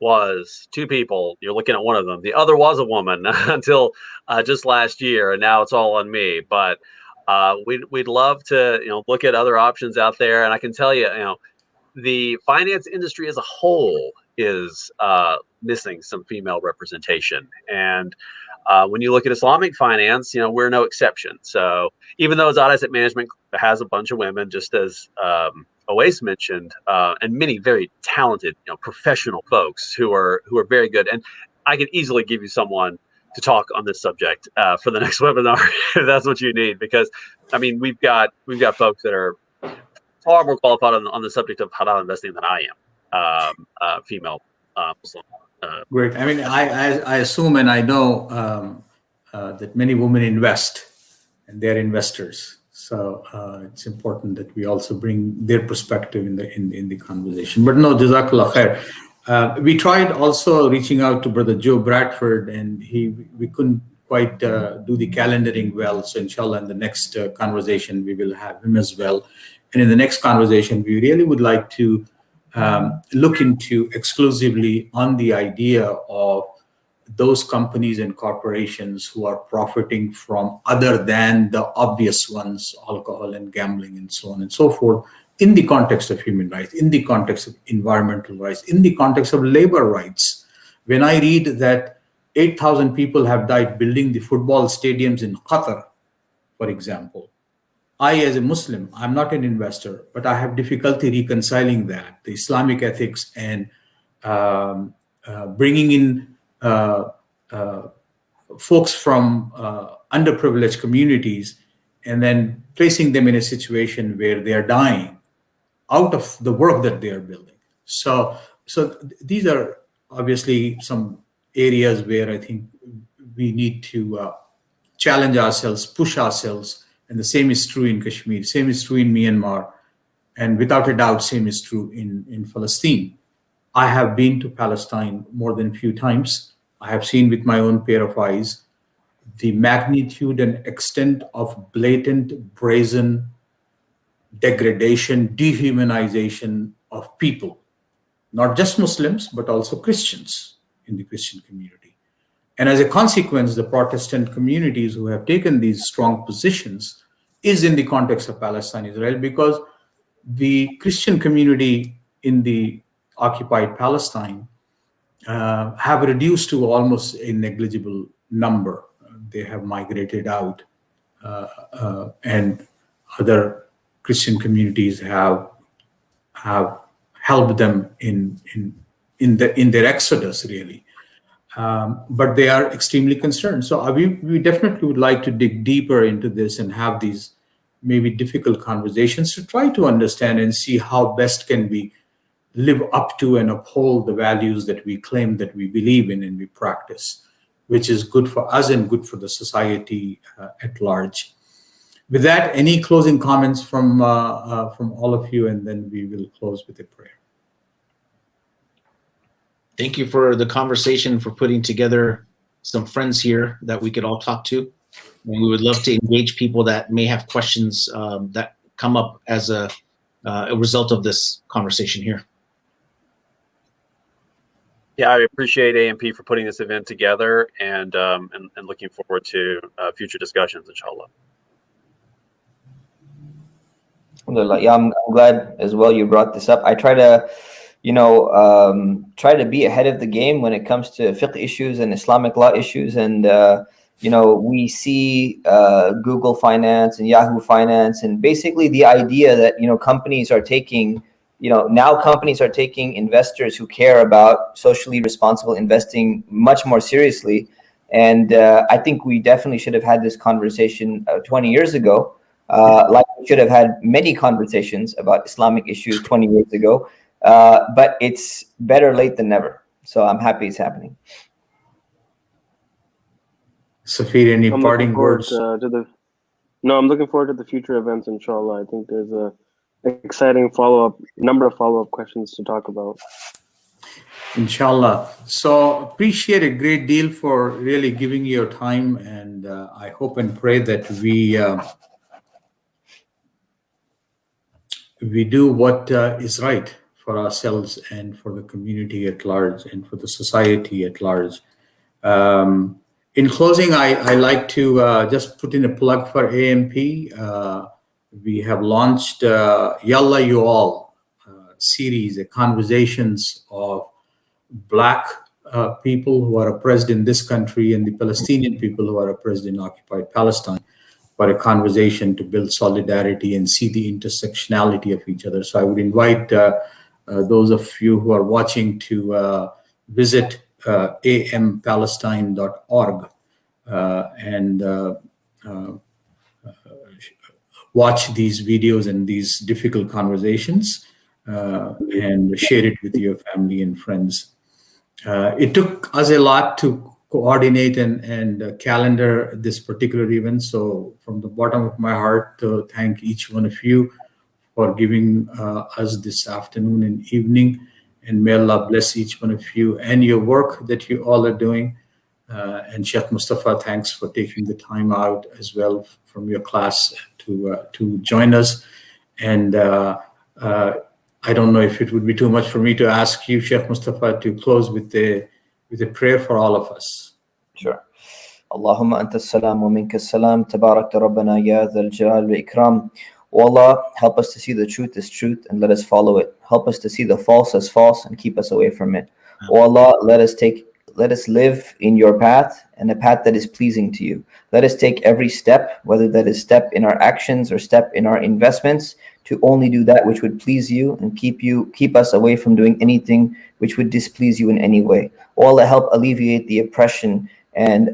was 2 people. You're looking at one of them. The other was a woman until just last year, and now it's all on me. But we'd love to, you know, look at other options out there. And I can tell you, you know, the finance industry as a whole is missing some female representation. And when you look at Islamic finance, you know, we're no exception. So even though AZZAD Asset Management has a bunch of women, just as Owaiz mentioned, and many very talented, you know, professional folks who are very good. And I could easily give you someone to talk on this subject for the next webinar if that's what you need, because I mean, we've got folks that are far more qualified on the subject of halal investing than I am, female Muslim. Great. I mean, I assume and I know that many women invest, and they're investors. So it's important that we also bring their perspective in the conversation. But no, Jazakallah khair. We tried also reaching out to Brother Joe Bradford, and we couldn't quite do the calendaring well. So inshallah, in the next conversation, we will have him as well. And in the next conversation, we really would like to look into exclusively on the idea of those companies and corporations who are profiting from other than the obvious ones, alcohol and gambling and so on and so forth, in the context of human rights, in the context of environmental rights, in the context of labor rights. When I read that 8,000 people have died building the football stadiums in Qatar, for example, I, as a Muslim, I'm not an investor, but I have difficulty reconciling that, the Islamic ethics and bringing in folks from underprivileged communities and then placing them in a situation where they are dying out of the work that they are building. So these are obviously some areas where I think we need to challenge ourselves, push ourselves, and the same is true in Kashmir, same is true in Myanmar, and without a doubt, same is true in Palestine. I have been to Palestine more than a few times. I have seen with my own pair of eyes the magnitude and extent of blatant, brazen degradation, dehumanization of people, not just Muslims, but also Christians in the Christian community. And as a consequence, the Protestant communities who have taken these strong positions is in the context of Palestine, Israel, because the Christian community in the occupied Palestine have reduced to almost a negligible number. They have migrated out, and other Christian communities have helped them in their exodus, really. But they are extremely concerned. So we definitely would like to dig deeper into this and have these maybe difficult conversations to try to understand and see how best can we live up to and uphold the values that we claim that we believe in and we practice, which is good for us and good for the society at large. With that, any closing comments from all of you, and then we will close with a prayer. Thank you for the conversation, for putting together some friends here that we could all talk to. And we would love to engage people that may have questions that come up as a result of this conversation here. Yeah, I appreciate AMP for putting this event together, and looking forward to future discussions, inshallah. Alhamdulillah. Yeah, I'm glad as well you brought this up. I try to, try to be ahead of the game when it comes to fiqh issues and Islamic law issues. And, we see Google Finance and Yahoo Finance, and basically the idea that, companies are taking, now companies are taking investors who care about socially responsible investing much more seriously. And I think we definitely should have had this conversation 20 years ago. Like we should have had many conversations about Islamic issues 20 years ago, but it's better late than never. So I'm happy it's happening. Safir, any parting words? I'm looking forward to the future events, inshallah. I think there's a exciting number of follow-up questions to talk about. Inshallah. So appreciate a great deal for really giving your time, and I hope and pray that we do what is right for ourselves and for the community at large and for the society at large. In closing, I like to just put in a plug for AMP. We have launched Yalla You All series, conversations of Black people who are oppressed in this country and the Palestinian people who are oppressed in occupied Palestine, for a conversation to build solidarity and see the intersectionality of each other. So I would invite those of you who are watching to visit ampalestine.org and watch these videos and these difficult conversations and share it with your family and friends. It took us a lot to coordinate and calendar this particular event. So from the bottom of my heart, to thank each one of you for giving us this afternoon and evening. And may Allah bless each one of you and your work that you all are doing. And Sheikh Mustafa, thanks for taking the time out as well from your class to join us. And I don't know if it would be too much for me to ask you, Sheikh Mustafa, to close with a prayer for all of us. Sure. Allahumma anta salam wa minka salam, tabarakta rabbana ya dhal jalal wa ikram. O Allah, help us to see the truth as truth and let us follow it. Help us to see the false as false and keep us away from it. O Allah, let us live in your path and a path that is pleasing to you. Let us take every step, whether that is step in our actions or step in our investments, to only do that which would please you and keep us away from doing anything which would displease you in any way. O Allah, help alleviate the oppression and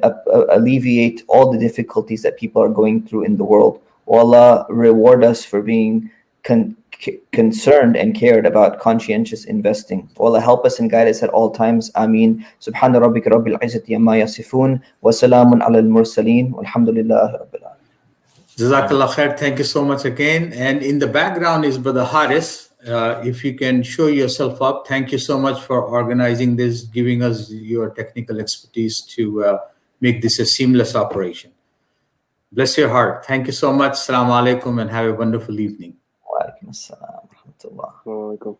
alleviate all the difficulties that people are going through in the world. O O Allah, reward us for being concerned and cared about conscientious investing. O Allah, help us and guide us at all times. Ameen. Subhana rabbika rabbil izzati amma yasifun. Wa salamun ala al-mursaleen. Walhamdulillahi rabbil alamin. Jazakallah khair. Thank you so much again. And in the background is Brother Haris. If you can show yourself up, thank you so much for organizing this, giving us your technical expertise to make this a seamless operation. Bless your heart. Thank you so much. Assalamu alaikum and have a wonderful evening. Wa alaikum assalam wa rahmatullah. Assalamu alaikum.